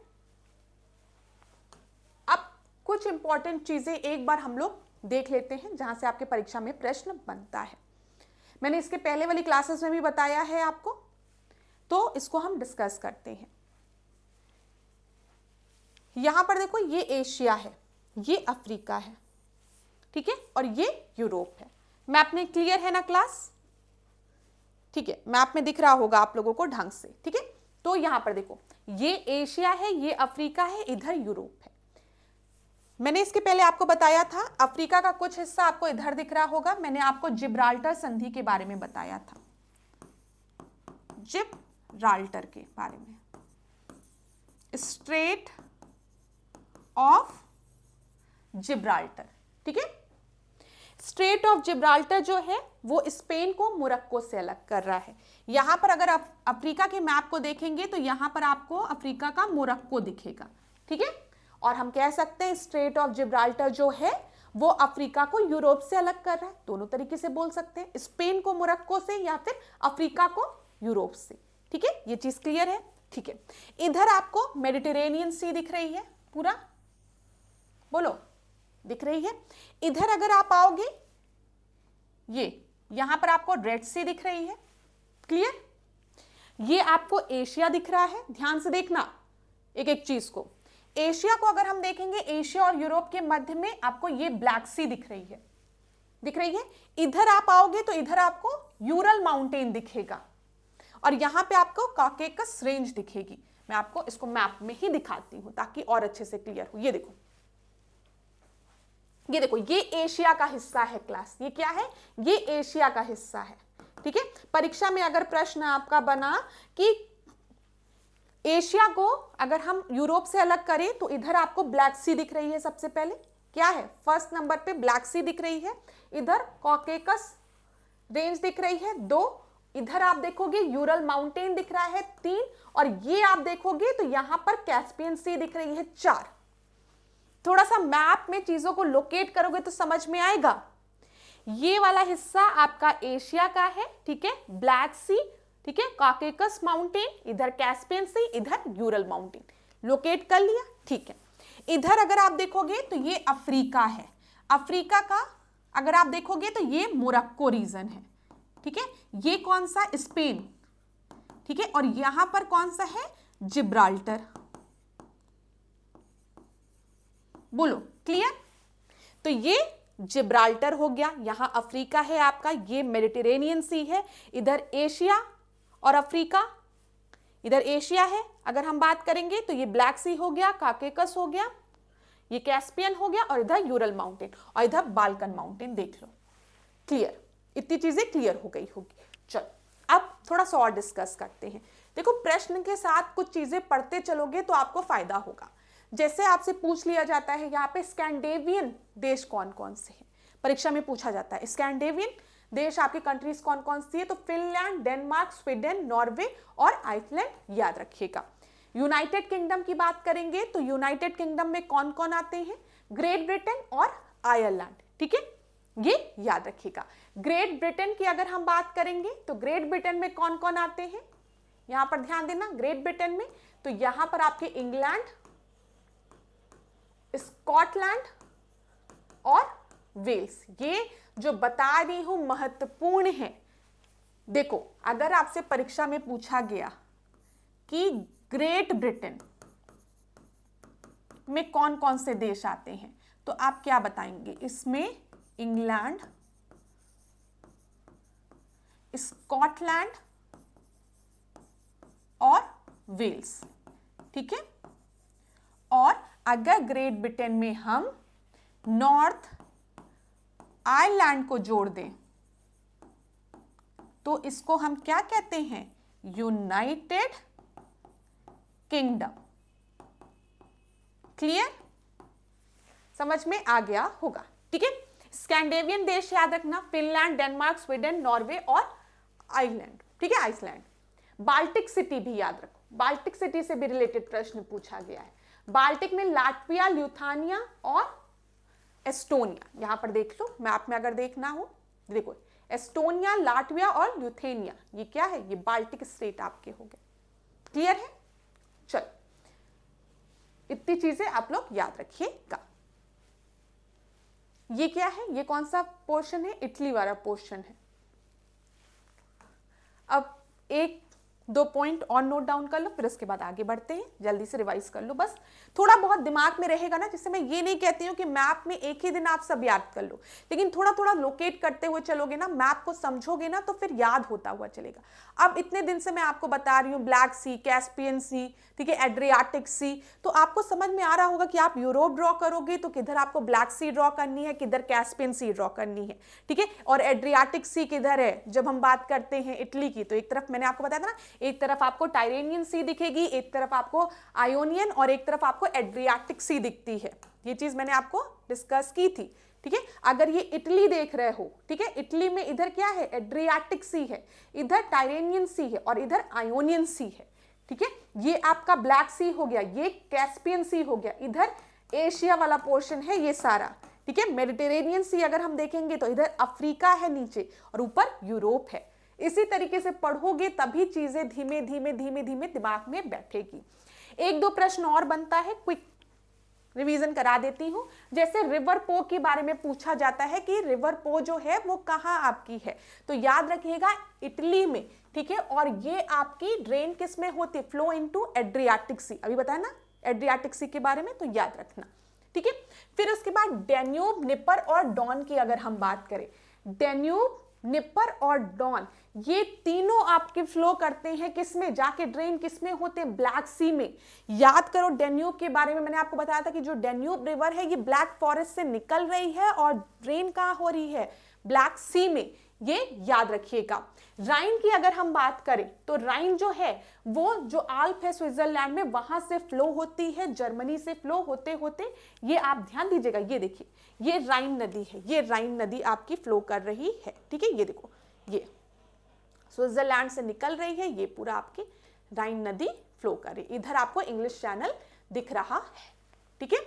अब कुछ इंपॉर्टेंट चीजें एक बार हम लोग देख लेते हैं, जहां से आपके परीक्षा में प्रश्न बनता है। मैंने इसके पहले वाली क्लासेस में भी बताया है आपको, तो इसको हम डिस्कस करते हैं। यहां पर देखो, ये एशिया है, ये अफ्रीका है, ठीक है, और ये यूरोप है। मैप में क्लियर है ना क्लास, ठीक है, मैप में दिख रहा होगा आप लोगों को ढंग से, ठीक है। तो यहां पर देखो, ये एशिया है, ये अफ्रीका है, इधर यूरोप है। मैंने इसके पहले आपको बताया था, अफ्रीका का कुछ हिस्सा आपको इधर दिख रहा होगा, मैंने आपको जिब्राल्टर संधि के बारे में बताया था, जिब्राल्टर के बारे में, स्ट्रेट ऑफ जिब्राल्टर, ठीक है। स्ट्रेट ऑफ जिब्राल्टर जो है वो स्पेन को मोरक्को से अलग कर रहा है। यहां पर अगर आप अफ्रीका के मैप को देखेंगे तो यहां पर आपको अफ्रीका का मोरक्को दिखेगा, ठीक है। और हम कह सकते हैं स्ट्रेट ऑफ जिब्राल्टर जो है वो अफ्रीका को यूरोप से अलग कर रहा है, दोनों तरीके से बोल सकते हैं, स्पेन को मोरक्को से या फिर अफ्रीका को यूरोप से, ठीक है। ये चीज क्लियर है, ठीक है। इधर आपको मेडिटेरेनियन सी दिख रही है, पूरा बोलो, दिख रही है। इधर अगर आप आओगे, ये यहां पर आपको रेड सी दिख रही है, क्लियर। ये आपको एशिया दिख रहा है, ध्यान से देखना एक एक चीज को। एशिया को अगर हम देखेंगे, एशिया और यूरोप के मध्य में आपको ये ब्लैक सी दिख रही है, दिख रही है। इधर आप आओगे तो इधर आपको यूरल माउंटेन दिखेगा, और यहां पे आपको कॉकेकस रेंज दिखेगी। मैं आपको इसको मैप में ही दिखाती हूं ताकि और अच्छे से क्लियर हो। ये देखो, ये देखो, ये एशिया का हिस्सा है क्लास। ये क्या है? ये एशिया का हिस्सा है। ठीक है, परीक्षा में अगर प्रश्न आपका बना कि एशिया को अगर हम यूरोप से अलग करें तो इधर आपको ब्लैक सी दिख रही है। सबसे पहले क्या है? फर्स्ट नंबर पे ब्लैक सी दिख रही है, इधर कॉकेकस रेंज दिख रही है 2, इधर आप देखोगे यूरल माउंटेन दिख रहा है 3, और ये आप देखोगे तो यहां पर कैस्पियन सी दिख रही है 4। थोड़ा सा मैप में चीजों को लोकेट करोगे तो समझ में आएगा। ये वाला हिस्सा आपका एशिया का है, ठीक है, ब्लैक सी, ठीक है, कॉकेकस माउंटेन, इधर कैस्पियन सी, इधर यूरल माउंटेन, लोकेट कर लिया। ठीक है, इधर अगर आप देखोगे तो ये अफ्रीका है। अफ्रीका का अगर आप देखोगे तो ये मोरक्को रीजन है। ठीक है, ये कौन सा? स्पेन। ठीक है, और यहां पर कौन सा है? जिब्राल्टर। बोलो क्लियर? तो ये जिब्राल्टर हो गया, यहां अफ्रीका है आपका, ये मेडिटेरेनियन सी है, इधर एशिया और अफ्रीका, इधर एशिया है। अगर हम बात करेंगे तो ये ब्लैक सी हो गया, कॉकेकस हो गया, ये कैस्पियन हो गया, और इधर यूरल माउंटेन, और इधर बाल्कन माउंटेन। देख लो, क्लियर? इतनी चीजें क्लियर हो गई होगी। चलो अब थोड़ा सा और डिस्कस करते हैं। देखो, प्रश्न के साथ कुछ चीजें पढ़ते चलोगे तो आपको फायदा होगा। जैसे आपसे पूछ लिया जाता है यहाँ पे स्कैंडिनेवियन देश कौन कौन से हैं, परीक्षा में पूछा जाता है स्कैंडिनेवियन देश आपकी कंट्रीज कौन कौन सी है, तो फिनलैंड, डेनमार्क, स्वीडन, नॉर्वे और आइसलैंड याद रखिएगा। यूनाइटेड किंगडम की बात करेंगे तो यूनाइटेड किंगडम में कौन कौन आते हैं? ग्रेट ब्रिटेन और आयरलैंड। ठीक है, ये याद रखिएगा। ग्रेट ब्रिटेन की अगर हम बात करेंगे तो ग्रेट ब्रिटेन में कौन कौन आते हैं, यहां पर ध्यान देना। ग्रेट ब्रिटेन में तो यहां पर आपके इंग्लैंड, स्कॉटलैंड और वेल्स। ये जो बता रही हूं महत्वपूर्ण है। देखो, अगर आपसे परीक्षा में पूछा गया कि ग्रेट ब्रिटेन में कौन कौन से देश आते हैं तो आप क्या बताएंगे? इसमें इंग्लैंड, स्कॉटलैंड और वेल्स। ठीक है, और अगर ग्रेट ब्रिटेन में हम नॉर्थ आयरलैंड को जोड़ दें तो इसको हम क्या कहते हैं? United kingdom. क्लियर? समझ में आ गया होगा। ठीक है, स्कैंडिनेवियन देश याद रखना, फिनलैंड, डेनमार्क, स्वीडन, नॉर्वे और आइसलैंड। ठीक है, आइसलैंड। बाल्टिक सिटी भी याद रखो, बाल्टिक सिटी से भी रिलेटेड प्रश्न पूछा गया है। बाल्टिक में लाटविया, लिथुआनिया और एस्टोनिया। यहां पर देख लो मैप में, अगर देखना हो देखो, एस्टोनिया, लाटविया और ल्यूथेनिया, ये क्या है? ये बाल्टिक स्टेट आपके हो गए। क्लियर है? चलो, इतनी चीजें आप लोग याद रखिएगा। ये क्या है? ये कौन सा पोर्शन है? इटली वाला पोर्शन है। अब एक दो पॉइंट और नोट डाउन कर लो, फिर उसके बाद आगे बढ़ते हैं। जल्दी से रिवाइज कर लो, बस थोड़ा बहुत दिमाग में रहेगा ना। जिससे मैं ये नहीं कहती हूँ कि मैप में एक ही दिन आप सब याद कर लो, लेकिन थोड़ा थोड़ा लोकेट करते हुए चलोगे ना, मैप को समझोगे ना, तो फिर याद होता हुआ चलेगा। अब इतने दिन से मैं आपको बता रही हूँ ब्लैक सी, कैस्पियन सी, ठीक है, एड्रियाटिक सी, तो आपको समझ में आ रहा होगा कि आप यूरोप ड्रॉ करोगे तो किधर आपको ब्लैक सी ड्रॉ करनी है, किधर कैस्पियन सी ड्रॉ करनी है। ठीक है, और एड्रियाटिक सी किधर है? जब हम बात करते हैं इटली की, तो एक तरफ मैंने आपको बताया था ना, एक तरफ आपको टायरेनियन सी दिखेगी, एक तरफ आपको आयोनियन और एक तरफ आपको एड्रियाटिक सी दिखती है। ये चीज मैंने आपको डिस्कस की थी। ठीक है, अगर ये इटली देख रहे हो, ठीक है, इटली में इधर क्या है? एड्रियाटिक सी है, इधर टायरेनियन सी है और इधर आयोनियन सी है। ठीक है, ये आपका ब्लैक सी हो गया, ये कैस्पियन सी हो गया, इधर एशिया वाला पोर्शन है ये सारा। ठीक है, मेडिटेरेनियन सी अगर हम देखेंगे तो इधर अफ्रीका है नीचे और ऊपर यूरोप है। इसी तरीके से पढ़ोगे तभी चीजें धीमे धीमे धीमे धीमे दिमाग में बैठेगी। एक दो प्रश्न और बनता है, क्विक रिवीजन करा देती हूं। जैसे रिवर पो के बारे में पूछा जाता है कि रिवर पो जो है वो कहां आपकी है, तो याद रखिएगा इटली में। ठीक है, और ये आपकी ड्रेन किस में होती है? फ्लो इनटू एड्रियाटिक सी। अभी बताया ना एड्रियाटिक सी के बारे में, तो याद रखना। ठीक है, फिर उसके बाद डेन्यूब, निपर और डॉन की अगर हम बात करें, डेन्यूब, निपर और डॉन, ये तीनों आपके फ्लो करते हैं किसमें, जाके ड्रेन किसमें होते हैं, ब्लैक सी में। याद करो डेन्यूब के बारे में, मैंने आपको बताया था कि जो डेन्यूब रिवर है ये ब्लैक फॉरेस्ट से निकल रही है और ड्रेन कहाँ हो रही है, ब्लैक सी में, ये याद रखिएगा। राइन की अगर हम बात करें तो राइन जो है वो जो आल्प है स्विट्जरलैंड में, वहां से फ्लो होती है, जर्मनी से फ्लो होते होते, ये आप ध्यान दीजिएगा, ये देखिए ये राइन नदी है, ये राइन नदी आपकी फ्लो कर रही है, ठीक है। ये देखो ये स्विट्जरलैंड से निकल रही है, ये पूरा आपकी राइन नदी फ्लो कर रही है। इधर आपको इंग्लिश चैनल दिख रहा है, ठीक है।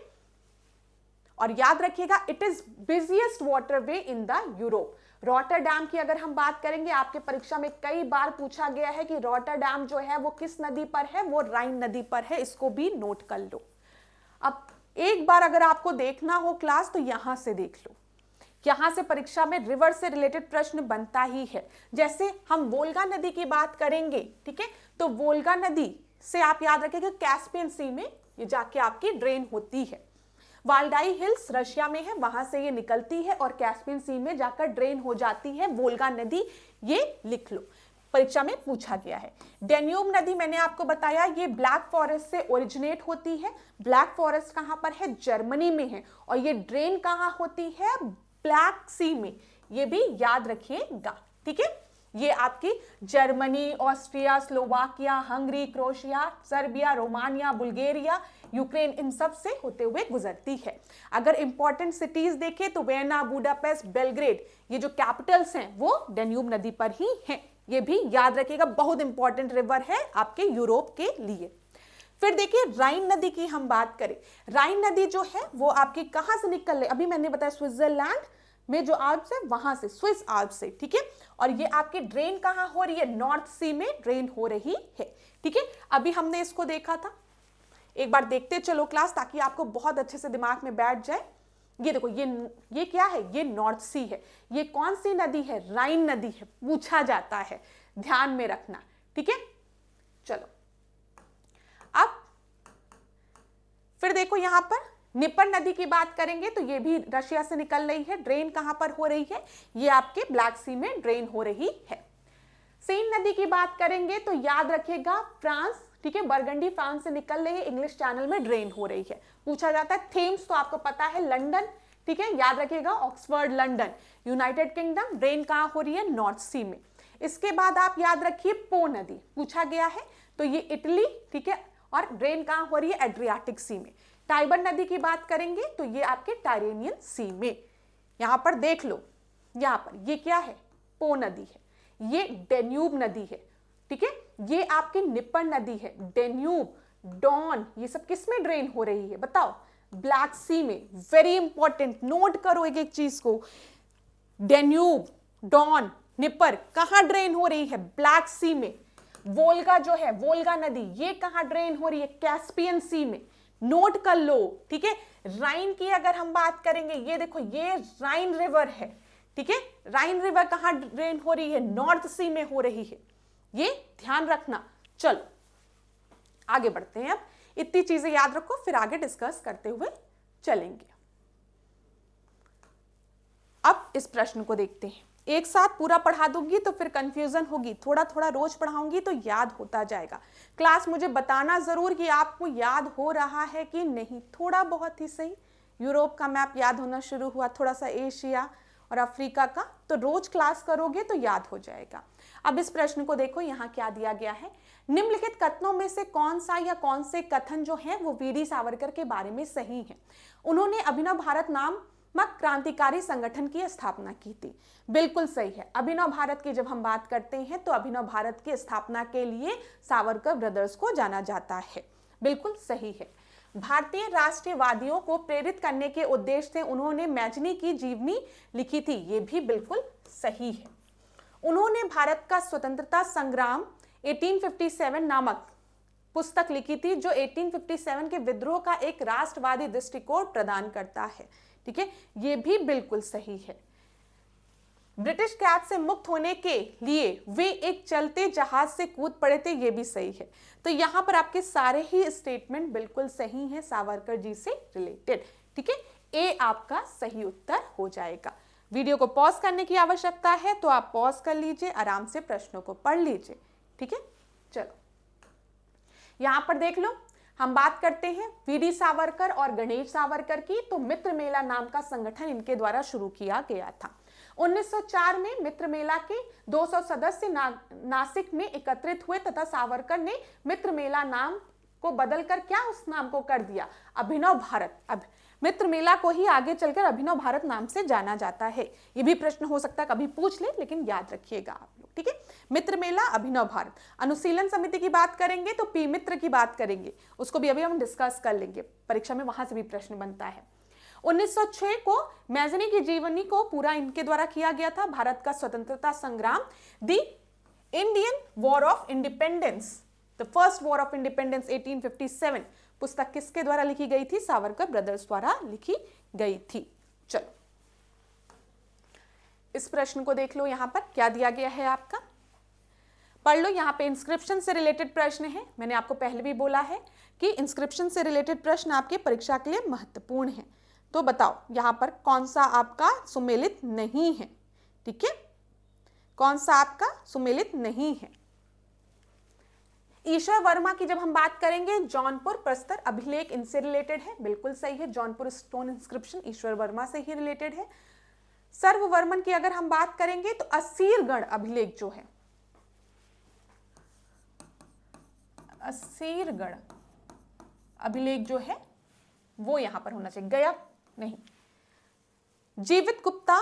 और याद रखिएगा it is busiest waterway in the Europe. Rotterdam की अगर हम बात करेंगे, आपके परीक्षा में कई बार पूछा गया है कि रॉटरडैम जो है वो किस नदी पर है, वो राइन नदी पर है, इसको भी नोट कर लो। अब एक बार अगर आपको देखना हो क्लास तो यहां से देख लो, यहां से परीक्षा में रिवर से रिलेटेड प्रश्न बनता ही है। जैसे हम वोल्गा नदी की बात करेंगे, ठीक है, तो वोल्गा नदी से आप याद रखेंगे कैस्पियन सी में ये जाके आपकी ड्रेन होती है। वाल्डाई हिल्स रशिया में है, वहां से ये निकलती है और कैस्पियन सी में जाकर ड्रेन हो जाती है वोल्गा नदी, ये लिख लो, परीक्षा में पूछा गया है। डेन्यूब नदी मैंने आपको बताया ये ब्लैक फॉरेस्ट से ओरिजिनेट होती है। ब्लैक फॉरेस्ट कहां पर है, जर्मनी में है, और ये ड्रेन कहां होती है, ब्लैक सी में, ये भी याद रखिएगा, ठीक है। ये आपकी Germany, Austria, Slovakia, Hungary, Croatia, Serbia, Romania, Bulgaria, Ukraine, इन सब से होते हुए गुजरती है। अगर इंपॉर्टेंट सिटीज देखें तो वियना, बुडापेस्ट, बेलग्रेड, ये जो कैपिटल्स हैं वो डेन्यूब नदी पर ही हैं। ये भी याद रखिएगा, बहुत इंपॉर्टेंट रिवर है आपके यूरोप के लिए। फिर देखिए राइन नदी की हम बात करें, राइन नदी जो है वो आपकी कहां से निकल रही, अभी मैंने बताया स्विट्जरलैंड में जो आल्प्स है वहां से, स्विस आल्प्स से, ठीक है। और ये आपकी ड्रेन कहां हो रही है, नॉर्थ सी में ड्रेन हो रही है, ठीक है। अभी हमने इसको देखा था, एक बार देखते चलो क्लास, ताकि आपको बहुत अच्छे से दिमाग में बैठ जाए। ये देखो ये क्या है, ये नॉर्थ सी है। ये कौन सी नदी है, राइन नदी है, पूछा जाता है, ध्यान में रखना, ठीक है। चलो अब फिर देखो यहां पर निपर नदी की बात करेंगे तो ये भी रशिया से निकल रही है, ड्रेन कहां पर हो रही है, ये आपके ब्लैक सी में ड्रेन हो रही है। सेन नदी की बात करेंगे तो याद रखिएगा फ्रांस, ठीक है, बरगंडी फ्रांस से निकल रही है, इंग्लिश चैनल में ड्रेन हो रही है, पूछा जाता है। थेम्स तो आपको पता है, लंदन, ठीक है, याद रखिएगा Oxford, London, United kingdom, drain कहां हो रही है, नॉर्थ सी में। इसके बाद आप याद रखिए पो नदी, पूछा गया है, तो ये इटली, ठीक है, और ड्रेन कहां हो रही है, एड्रियाटिक सी में। टाइबर नदी की बात करेंगे तो ये आपके टायरेनियन सी में, यहां पर देख लो, यहां पर ये क्या है, पो नदी है, ये डेन्यूब नदी है, ठीक है, ये आपकी निपर नदी है, डेन्यूब, डॉन, ये सब किस में ड्रेन हो रही है बताओ, ब्लैक सी में। वेरी इंपॉर्टेंट, नोट करो एक एक चीज को, डेन्यूब, डॉन, निपर कहां ड्रेन हो रही है, ब्लैक सी में। वोल्गा जो है, वोल्गा नदी, ये कहां ड्रेन हो रही है, कैस्पियन सी में, नोट कर लो, ठीक है। राइन की अगर हम बात करेंगे, ये देखो ये राइन रिवर है, ठीक है, राइन रिवर कहां ड्रेन हो रही है, नॉर्थ सी में हो रही है, ये ध्यान रखना। चलो आगे बढ़ते हैं, अब इतनी चीजें याद रखो, फिर आगे डिस्कस करते हुए चलेंगे। अब इस प्रश्न को देखते हैं, एक साथ पूरा पढ़ा दूंगी तो फिर कंफ्यूजन होगी, थोड़ा थोड़ा रोज पढ़ाऊंगी तो याद होता जाएगा। क्लास मुझे बताना जरूर कि आपको याद हो रहा है कि नहीं, थोड़ा बहुत ही सही। यूरोप का मैप याद होना शुरू हुआ, थोड़ा सा एशिया और अफ्रीका का, तो रोज क्लास करोगे तो याद हो जाएगा। अब इस प्रश्न को देखो, यहाँ क्या दिया गया है, निम्नलिखित कथनों में से कौन सा या कौन से कथन जो है वो वीर सावरकर के बारे में सही है। उन्होंने अभिनव भारत नाम क्रांतिकारी संगठन की स्थापना की थी, बिल्कुल सही है। अभिनव भारत की जब हम बात करते हैं तो अभिनव भारत की स्थापना के लिए सावरकर ब्रदर्स को जाना जाता है, बिल्कुल सही है। भारतीय राष्ट्रवादियों को प्रेरित करने के उद्देश्य से उन्होंने मैजनी की जीवनी लिखी थी, ये भी बिल्कुल सही है। उन्होंने भारत का स्वतंत्रता संग्राम 1857 नामक पुस्तक लिखी थी, जो 1857 के विद्रोह का एक राष्ट्रवादी दृष्टिकोण प्रदान करता है, ठीक है, ये भी बिल्कुल सही है। ब्रिटिश कैद से मुक्त होने के लिए वे एक चलते जहाज से कूद पड़े थे, ये भी सही है। तो यहां पर आपके सारे ही स्टेटमेंट बिल्कुल सही हैं सावरकर जी से रिलेटेड, ठीक है, ए आपका सही उत्तर हो जाएगा। वीडियो को पॉज करने की आवश्यकता है तो आप पॉज कर लीजिए, आराम से प्रश्नों को पढ़ लीजिए। ठीक है, चलो यहां पर देख लो, हम बात करते हैं वीडी सावरकर और गणेश सावरकर की। तो मित्र मेला नाम का संगठन इनके द्वारा शुरू किया गया था। 1904 में मित्र मेला के 200 सदस्य नासिक में एकत्रित हुए तथा सावरकर ने मित्र मेला नाम को बदलकर क्या उस नाम को कर दिया, अभिनव भारत। अब मित्र मेला को ही आगे चलकर अभिनव भारत नाम से जाना जाता है। ये भी प्रश्न हो सकता है, कभी पूछ ले, लेकिन याद रखिएगा आप लोग। ठीक है, मित्र मेला, अभिनव भारत। अनुशीलन समिति की बात करेंगे तो पी मित्र की बात करेंगे, उसको भी अभी हम डिस्कस कर लेंगे, परीक्षा में वहां से भी प्रश्न बनता है। 1906 को मैजनी की जीवनी को पूरा इनके द्वारा किया गया था। भारत का स्वतंत्रता संग्राम, the Indian war of independence, the first war of independence 1857, पुस्तक किसके द्वारा लिखी गई थी, सावरकर ब्रदर्स द्वारा लिखी गई थी। चलो इस प्रश्न को देख लो, यहां पर क्या दिया गया है आपका, पढ़ लो। यहां पे इंस्क्रिप्शन से रिलेटेड प्रश्न है। मैंने आपको पहले भी बोला है कि इंस्क्रिप्शन से रिलेटेड प्रश्न आपके परीक्षा के लिए महत्वपूर्ण है। तो बताओ यहां पर कौन सा आपका सुमेलित नहीं है। ठीक है, कौन सा आपका सुमेलित नहीं है। ईश्वर वर्मा की जब हम बात करेंगे, जौनपुर प्रस्तर अभिलेख इनसे रिलेटेड है, बिल्कुल सही है। जौनपुर स्टोन इंस्क्रिप्शन ईश्वर वर्मा से ही रिलेटेड है। सर्ववर्मन की अगर हम बात करेंगे तो असीरगढ़ अभिलेख जो है, असीरगढ़ अभिलेख जो है वो यहां पर होना चाहिए, गया नहीं। जीवित गुप्ता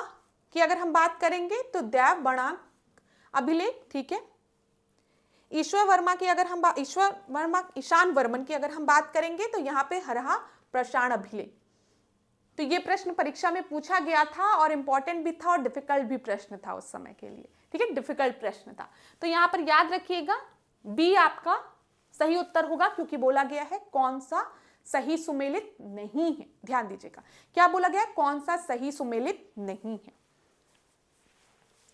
की अगर हम बात करेंगे तो दैव बणाक अभिलेख, ठीक है। ईश्वर वर्मा की अगर हम ईशान वर्मन की अगर हम बात करेंगे तो यहाँ पे हरहा प्रशाण अभिलेख। तो ये प्रश्न परीक्षा में पूछा गया था और इंपॉर्टेंट भी था और डिफिकल्ट भी प्रश्न था उस समय के लिए। ठीक है, डिफिकल्ट प्रश्न था। तो यहाँ पर याद रखिएगा बी आपका सही उत्तर होगा, क्योंकि बोला गया है कौन सा सही सुमेलित नहीं है। ध्यान दीजिएगा, क्या बोला गया, कौन सा सही सुमेलित नहीं है।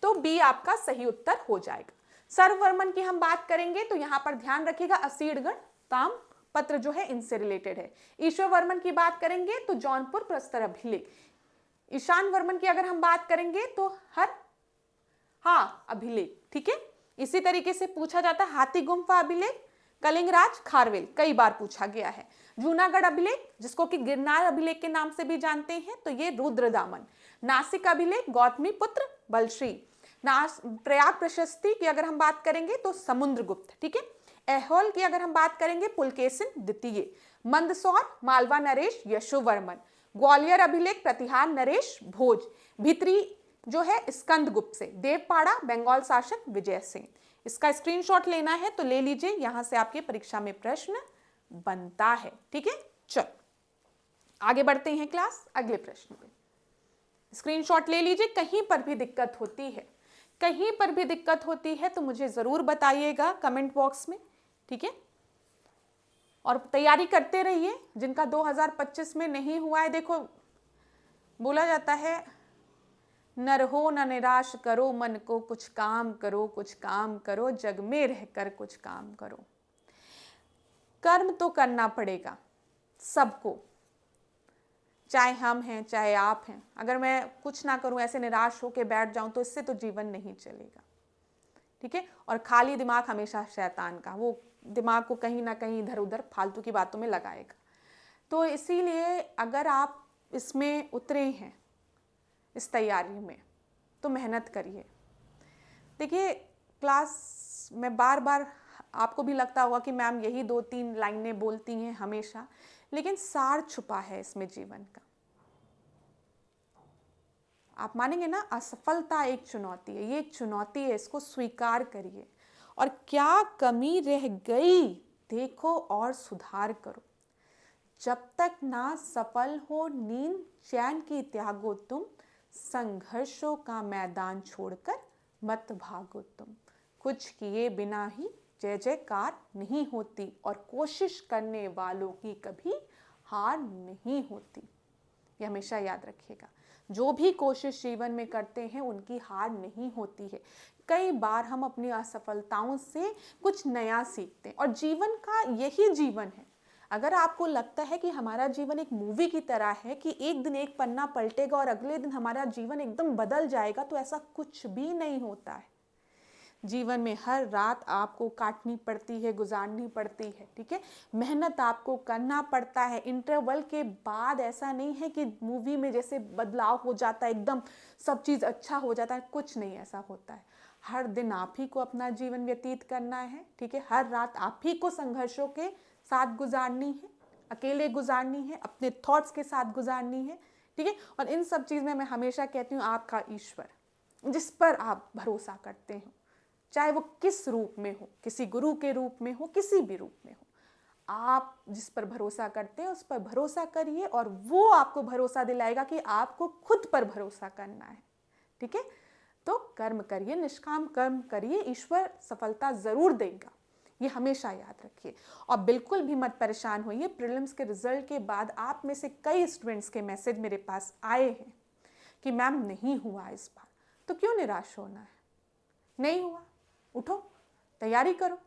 तो बी आपका सही उत्तर हो जाएगा। सर्ववर्मन की हम बात करेंगे तो यहां पर ध्यान रखिएगा असीरगढ़ ताम पत्र जो है इनसे रिलेटेड है। ईश्वर वर्मन की बात करेंगे तो जौनपुर प्रस्तर अभिलेख। ईशान वर्मन की अगर हम बात करेंगे तो अभिलेख। ठीक है, इसी तरीके से पूछा जाता है हाथी गुम्फा अभिलेख, कलिंगराज खारवेल, कई बार पूछा गया है। जूनागढ़ अभिलेख जिसको कि गिरनार अभिलेख के नाम से भी जानते हैं, तो ये रुद्रदामन। नासिक अभिलेख गौतमी पुत्र बलश्री। प्रयाग प्रशस्ति की अगर हम बात करेंगे तो समुद्रगुप्त। ठीक है, ऐहोल की अगर हम बात करेंगे पुलकेशिन द्वितीय। मंदसौर मालवा नरेश यशोवर्मन। ग्वालियर अभिलेख प्रतिहार नरेश भोज। भित्री जो है स्कंदगुप्त से। देवपाड़ा बंगाल शासक विजय सेन। इसका स्क्रीनशॉट लेना है तो ले लीजिए, यहां से आपके परीक्षा में प्रश्न बनता है। ठीक है, चलो आगे बढ़ते हैं क्लास अगले प्रश्न पे। स्क्रीनशॉट ले लीजिए। कहीं पर भी दिक्कत होती है, कहीं पर भी दिक्कत होती है तो मुझे जरूर बताइएगा कमेंट बॉक्स में। ठीक है, और तैयारी करते रहिए। जिनका 2025 में नहीं हुआ है, देखो बोला जाता है न रहो न निराश करो मन को, कुछ काम करो कुछ काम करो, जग में रहकर कुछ काम करो। कर्म तो करना पड़ेगा सबको, चाहे हम हैं चाहे आप हैं। अगर मैं कुछ ना करूं, ऐसे निराश होकर बैठ जाऊं, तो इससे तो जीवन नहीं चलेगा। ठीक है, और खाली दिमाग हमेशा शैतान का, वो दिमाग को कहीं ना कहीं इधर उधर फालतू की बातों में लगाएगा। तो इसीलिए अगर आप इसमें उतरे हैं, इस तैयारी में, तो मेहनत करिए। देखिए क्लास में बार बार आपको भी लगता होगा कि मैम यही 2-3 लाइनें बोलती हैं हमेशा, लेकिन सार छुपा है इसमें जीवन का। आप मानेंगे ना, असफलता एक चुनौती है, ये एक चुनौती है, इसको स्वीकार करिए। और क्या कमी रह गई देखो और सुधार करो। जब तक ना सफल हो नींद चैन की त्यागो तुम, संघर्षों का मैदान छोड़कर मत भागो तुम। कुछ किए बिना ही जय जयकार नहीं होती, और कोशिश करने वालों की कभी हार नहीं होती। ये हमेशा याद रखिएगा। जो भी कोशिश जीवन में करते हैं उनकी हार नहीं होती है। कई बार हम अपनी असफलताओं से कुछ नया सीखते हैं, और जीवन का यही जीवन है। अगर आपको लगता है कि हमारा जीवन एक मूवी की तरह है कि एक दिन एक पन्ना पलटेगा और अगले दिन हमारा जीवन एकदम बदल जाएगा, तो ऐसा कुछ भी नहीं होता है। जीवन में हर रात आपको काटनी पड़ती है, गुजारनी पड़ती है, ठीक है। मेहनत आपको करना पड़ता है। इंटरवल के बाद ऐसा नहीं है कि मूवी में जैसे बदलाव हो जाता है, एकदम सब चीज़ अच्छा हो जाता है, कुछ नहीं ऐसा होता है। हर दिन आप ही को अपना जीवन व्यतीत करना है, ठीक है। हर रात आप ही को संघर्षों के साथ गुजारनी है, अकेले गुजारनी है, अपने थॉट्स के साथ गुजारनी है, ठीक है। और इन सब चीज़ में मैं हमेशा कहती हूँ, आपका ईश्वर जिस पर आप भरोसा करते हो, चाहे वो किस रूप में हो, किसी गुरु के रूप में हो, किसी भी रूप में हो, आप जिस पर भरोसा करते हैं उस पर भरोसा करिए और वो आपको भरोसा दिलाएगा कि आपको खुद पर भरोसा करना है, ठीक है। तो कर्म करिए, निष्काम कर्म करिए, ईश्वर सफलता जरूर देगा, ये हमेशा याद रखिए। और बिल्कुल भी मत परेशान होइए। प्रीलिम्स के रिजल्ट के बाद आप में से कई स्टूडेंट्स के मैसेज मेरे पास आए हैं कि मैम नहीं हुआ इस बार, तो क्यों निराश होना है? नहीं हुआ, उठो, तैयारी करो।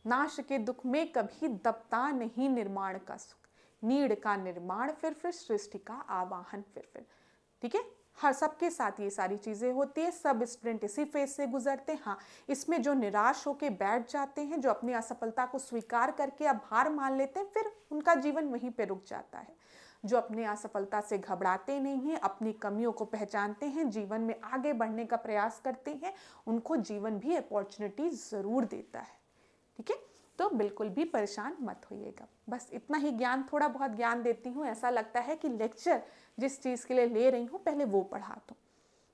नाश के दुख में कभी दबता नहीं निर्माण का सुख, नीड़ का निर्माण फिर सृष्टि का आवाहन फिर, ठीक है। हर सबके साथ ये सारी चीजें होती है, सब स्टूडेंट इसी फेज से गुजरते हैं। हाँ, इसमें जो निराश होके बैठ जाते हैं, जो अपनी असफलता को स्वीकार करके अब हार मान लेते हैं, फिर उनका जीवन वहीं पे रुक जाता है। जो अपने असफलता से घबराते नहीं हैं, अपनी कमियों को पहचानते हैं, जीवन में आगे बढ़ने का प्रयास करते हैं, उनको जीवन भी अपॉर्चुनिटी ज़रूर देता है, ठीक है। तो बिल्कुल भी परेशान मत होइएगा। बस इतना ही ज्ञान, थोड़ा बहुत ज्ञान देती हूँ। ऐसा लगता है कि लेक्चर जिस चीज़ के लिए ले रही हूँ पहले वो पढ़ा दूँ,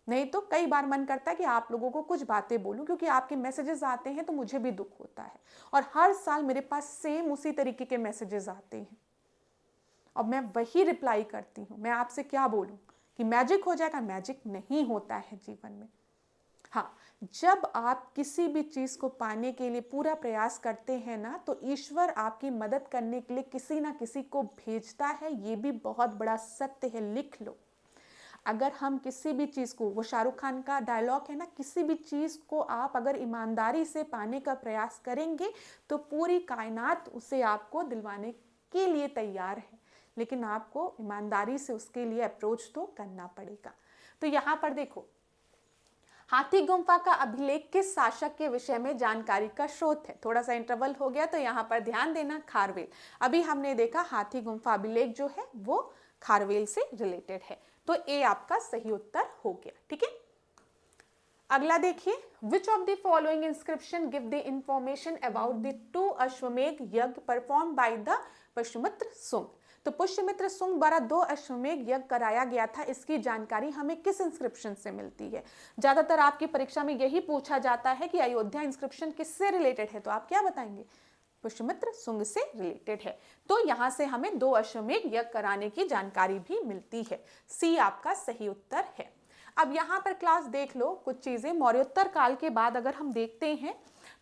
नहीं तो कई बार मन करता है कि आप लोगों को कुछ बातें बोलूं, क्योंकि आपके मैसेजेस आते हैं तो मुझे भी दुख होता है। और हर साल मेरे पास सेम उसी तरीके के मैसेजेस आते हैं और मैं वही रिप्लाई करती हूँ। मैं आपसे क्या बोलूँ कि मैजिक हो जाएगा? मैजिक नहीं होता है जीवन में। हाँ, जब आप किसी भी चीज़ को पाने के लिए पूरा प्रयास करते हैं ना, तो ईश्वर आपकी मदद करने के लिए किसी ना किसी को भेजता है। ये भी बहुत बड़ा सत्य है, लिख लो। अगर हम किसी भी चीज़ को, वो शाहरुख खान का डायलॉग है ना, किसी भी चीज़ को आप अगर ईमानदारी से पाने का प्रयास करेंगे तो पूरी कायनात उसे आपको दिलवाने के लिए तैयार है, लेकिन आपको ईमानदारी से उसके लिए अप्रोच तो करना पड़ेगा। तो यहाँ पर देखो, हाथी गुम्फा का अभिलेख किस शासक के विषय में जानकारी का स्रोत है? थोड़ा सा इंटरवल हो गया तो यहाँ पर ध्यान देना, खारवेल। अभी हमने देखा हाथी गुम्फा अभिलेख जो है वो खारवेल से रिलेटेड है, तो ए आपका सही उत्तर हो गया, ठीक है। अगला देखिए, विच of the following inscription give the information about the 2 अश्वमेध यज्ञ परफॉर्म बाय द पुष्यमित्र सुंग। तो पुष्यमित्र सुंग द्वारा 2 अश्वमेध यज्ञ कराया गया था, इसकी जानकारी हमें किस इंस्क्रिप्शन से मिलती है? ज्यादातर आपकी परीक्षा में यही पूछा जाता है कि अयोध्या इंस्क्रिप्शन किससे रिलेटेड है, तो आप क्या बताएंगे? पुष्यमित्र सुंग से रिलेटेड है। तो यहां से हमें 2 अश्वमेध यज्ञ कराने की जानकारी भी मिलती है। सी आपका सही उत्तर है। अब यहाँ पर क्लास देख लो कुछ चीजें। मौर्योत्तर काल के बाद अगर हम देखते हैं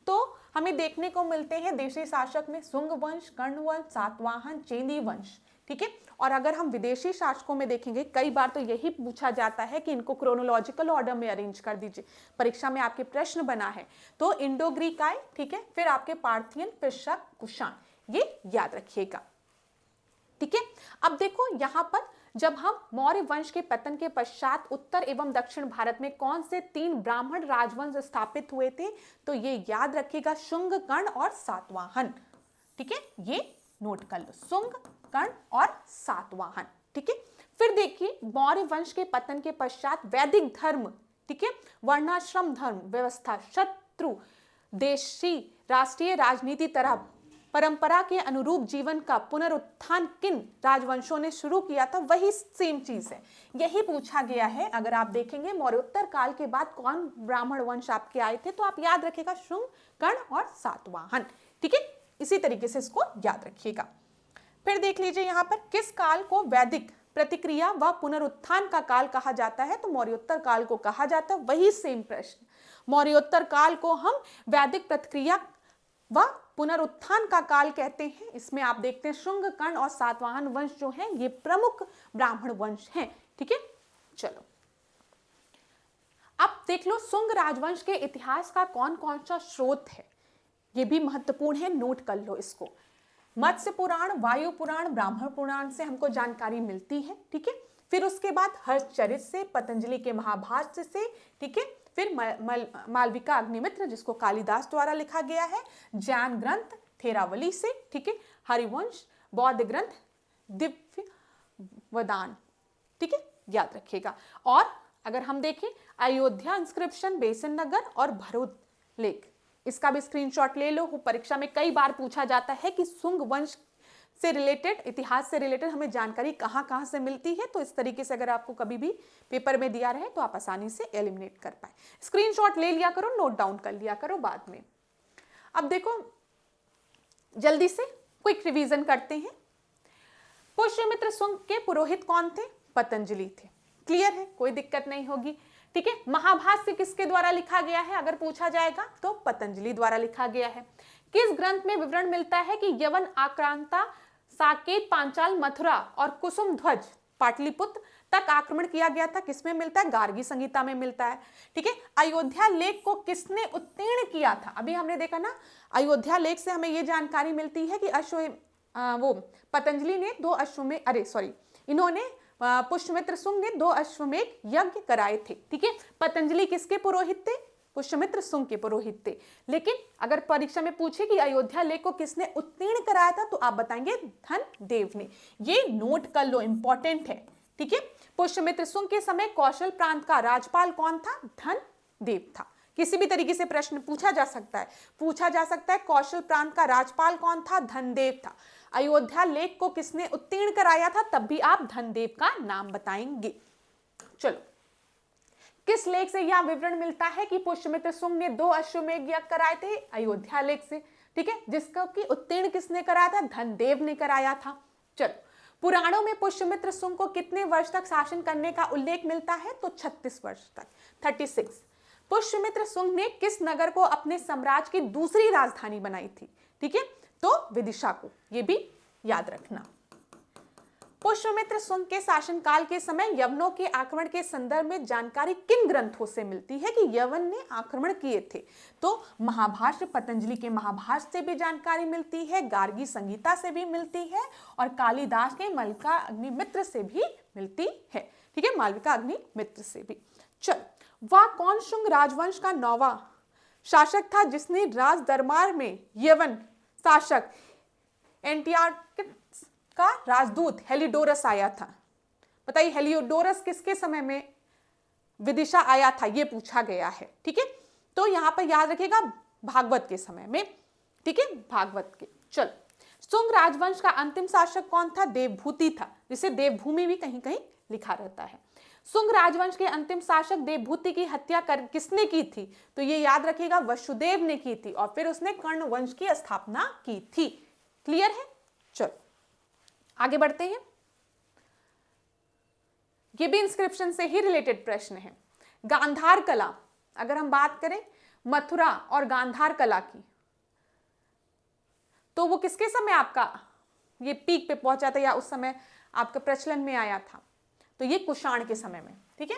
तो हमें देखने को मिलते हैं देशी शासक में सुंग वंश, कर्ण वंश, सातवाहन, चेदी वंश, ठीक है। और अगर हम विदेशी शासकों में देखेंगे, कई बार तो यही पूछा जाता है कि इनको क्रोनोलॉजिकल ऑर्डर में अरेंज कर दीजिए, परीक्षा में आपके प्रश्न बना है। तो इंडो ग्रीक आए, ठीक है, फिर आपके पार्थियन, फिर शक, कुषाण, ये याद रखिएगा, ठीक है। अब देखो यहाँ पर जब हम मौर्य वंश के पतन के पश्चात उत्तर एवं दक्षिण भारत में कौन से 3 ब्राह्मण राजवंश स्थापित हुए थे, तो ये याद रखिएगा, शुंग, कर्ण और सातवाहन, ठीक है। ये नोट कर लो, शुंग, कर्ण और सातवाहन, ठीक है। फिर देखिए मौर्य वंश के पतन के पश्चात वैदिक धर्म, ठीक है, वर्णाश्रम धर्म व्यवस्था, शत्रु देशी राष्ट्रीय राजनीति तरह परंपरा के अनुरूप जीवन का पुनरुत्थान किन राजवंशों ने शुरू किया था? वही सेम चीज है, यही पूछा गया है। अगर आप देखेंगे मौर्योत्तर काल के बाद कौन ब्राह्मण वंश आपके आए थे, तो आप याद रखिएगा शुंग, कर्ण और सातवाहन, ठीक है। इसी तरीके से इसको याद रखिएगा। फिर देख लीजिए यहाँ पर किस काल को वैदिक प्रतिक्रिया व पुनरुत्थान का काल कहा जाता है, तो मौर्योत्तर काल को कहा जाता है। वही सेम प्रश्न, मौर्योत्तर काल को हम वैदिक प्रतिक्रिया व पुनरुत्थान का काल कहते हैं। इसमें आप देखते हैं शुंग, कर्ण और सातवाहन वंश जो हैं ये प्रमुख ब्राह्मण वंश हैं, ठीक है। चलो अब देख लो शुंग राजवंश के इतिहास का कौन कौन सा स्रोत है, ये भी महत्वपूर्ण है, नोट कर लो इसको। मत्स्य पुराण, वायु पुराण, ब्राह्मण पुराण से हमको जानकारी मिलती है, ठीक है। फिर उसके बाद हर्षचरित से, पतंजलि के महाभाष्य से, ठीक है। फिर मालविका अग्निमित्र जिसको कालिदास द्वारा लिखा गया है, जैन ग्रंथ थेरावली से, ठीक है, हरिवंश, बौद्ध ग्रंथ दिव्य वदान, ठीक है, याद रखिएगा। और अगर हम देखें अयोध्या इंस्क्रिप्शन, बेसन नगर और भरूच लेक, इसका भी स्क्रीनशॉट ले लो। परीक्षा में कई बार पूछा जाता है कि शुंग वंश से रिलेटेड, इतिहास से रिलेटेड हमें जानकारी कहाँ से मिलती है। तो इस तरीके से अगर आपको कभी भी पेपर में दिया रहे तो आप आसानी से एलिमिनेट कर पाए। स्क्रीनशॉट ले लिया करो, नोट डाउन कर लिया करो बाद में। अब देखो जल्दी से क्विक रिवीजन करते हैं। पुष्यमित्र शुंग के पुरोहित कौन थे? पतंजलि थे। क्लियर है, कोई दिक्कत नहीं होगी, ठीक है। महाभाष्य किसके द्वारा लिखा गया है अगर पूछा जाएगा तो पतंजलि द्वारा लिखा गया है। किस ग्रंथ में विवरण मिलता है कि यवन, आक्रांता, साकेत, पांचाल, मथुरा और कुसुम ध्वज पाटलिपुत्र तक आक्रमण किया गया था? किसमें मिलता है? गार्गी संहिता में मिलता है, ठीक है। अयोध्या लेख को किसने उत्तीर्ण किया था? अभी हमने देखा ना, अयोध्या लेख से हमें यह जानकारी मिलती है कि पतंजलि ने इन्होंने पुष्यमित्र शुंग ने 2 अश्वमेध यज्ञ कराए थे, ठीक है। पतंजलि किसके पुरोहित थे? पुष्यमित्र शुंग के पुरोहित थे। लेकिन अगर परीक्षा में पूछे कि अयोध्या लेख को किसने उत्तीर्ण कराया था तो आप बताएंगे धनदेव ने। ये नोट कर लो, इंपॉर्टेंट है, ठीक है। पुष्यमित्र शुंग के समय कौशल प्रांत का राजपाल कौन था? धनदेव था। किसी भी तरीके से प्रश्न पूछा जा सकता है कौशल प्रांत का राजपाल कौन था? धनदेव था। अयोध्या लेख को किसने उत्तीर्ण कराया था? तब भी आप धनदेव का नाम बताएंगे। चलो, किस लेख से यह विवरण मिलता है कि पुष्यमित्र शुंग ने 2 अश्वमेध यज्ञ कराए थे? अयोध्या लेख से, ठीक है, जिसका कि उत्तीर्ण किसने कराया था? धनदेव ने कराया था। चलो, पुराणों में पुष्यमित्र शुंग को कितने वर्ष तक शासन करने का उल्लेख मिलता है? तो 36 वर्ष तक, 36। पुष्यमित्र शुंग ने किस नगर को अपने साम्राज्य की दूसरी राजधानी बनाई थी? ठीक है, तो विदिशा को, यह भी याद रखना। पुष्यमित्र शुंग के शासनकाल के समय यवनों के आक्रमण के संदर्भ में जानकारी किन ग्रंथों से मिलती है कि यवन ने आक्रमण किए थे? तो महाभाष्य, पतंजलि के महाभाष्य से भी जानकारी मिलती है, गार्गी संहिता से भी मिलती है और कालिदास के मालविका अग्निमित्र से भी मिलती है, ठीक है, मालविका अग्निमित्र से भी। चल, वह कौन शुंग राजवंश का 9वां शासक था जिसने राज दरबार में यवन शासक एंटियार्कस का राजदूत हेलिडोरस आया था? बताइए, हेलिडोरस किसके समय में विदिशा आया था? यह पूछा गया है, ठीक है। तो यहां पर याद रखिएगा भागवत के समय में, ठीक है, भागवत के। चल, शुंग राजवंश का अंतिम शासक कौन था? देवभूति था, जिसे देवभूमि भी कहीं कहीं लिखा रहता है। शुंग राजवंश के अंतिम शासक देवभूति की हत्या किसने की थी? तो ये याद रखिएगा वसुदेव ने की थी और फिर उसने कर्ण वंश की स्थापना की थी। क्लियर है? चलो आगे बढ़ते हैं। ये भी इंस्क्रिप्शन से ही रिलेटेड प्रश्न है। गांधार कला, अगर हम बात करें मथुरा और गांधार कला की, तो वो किसके समय आपका ये पीक पे पहुंचा था या उस समय आपके प्रचलन में आया था? तो ये कुषाण के समय में, ठीक है।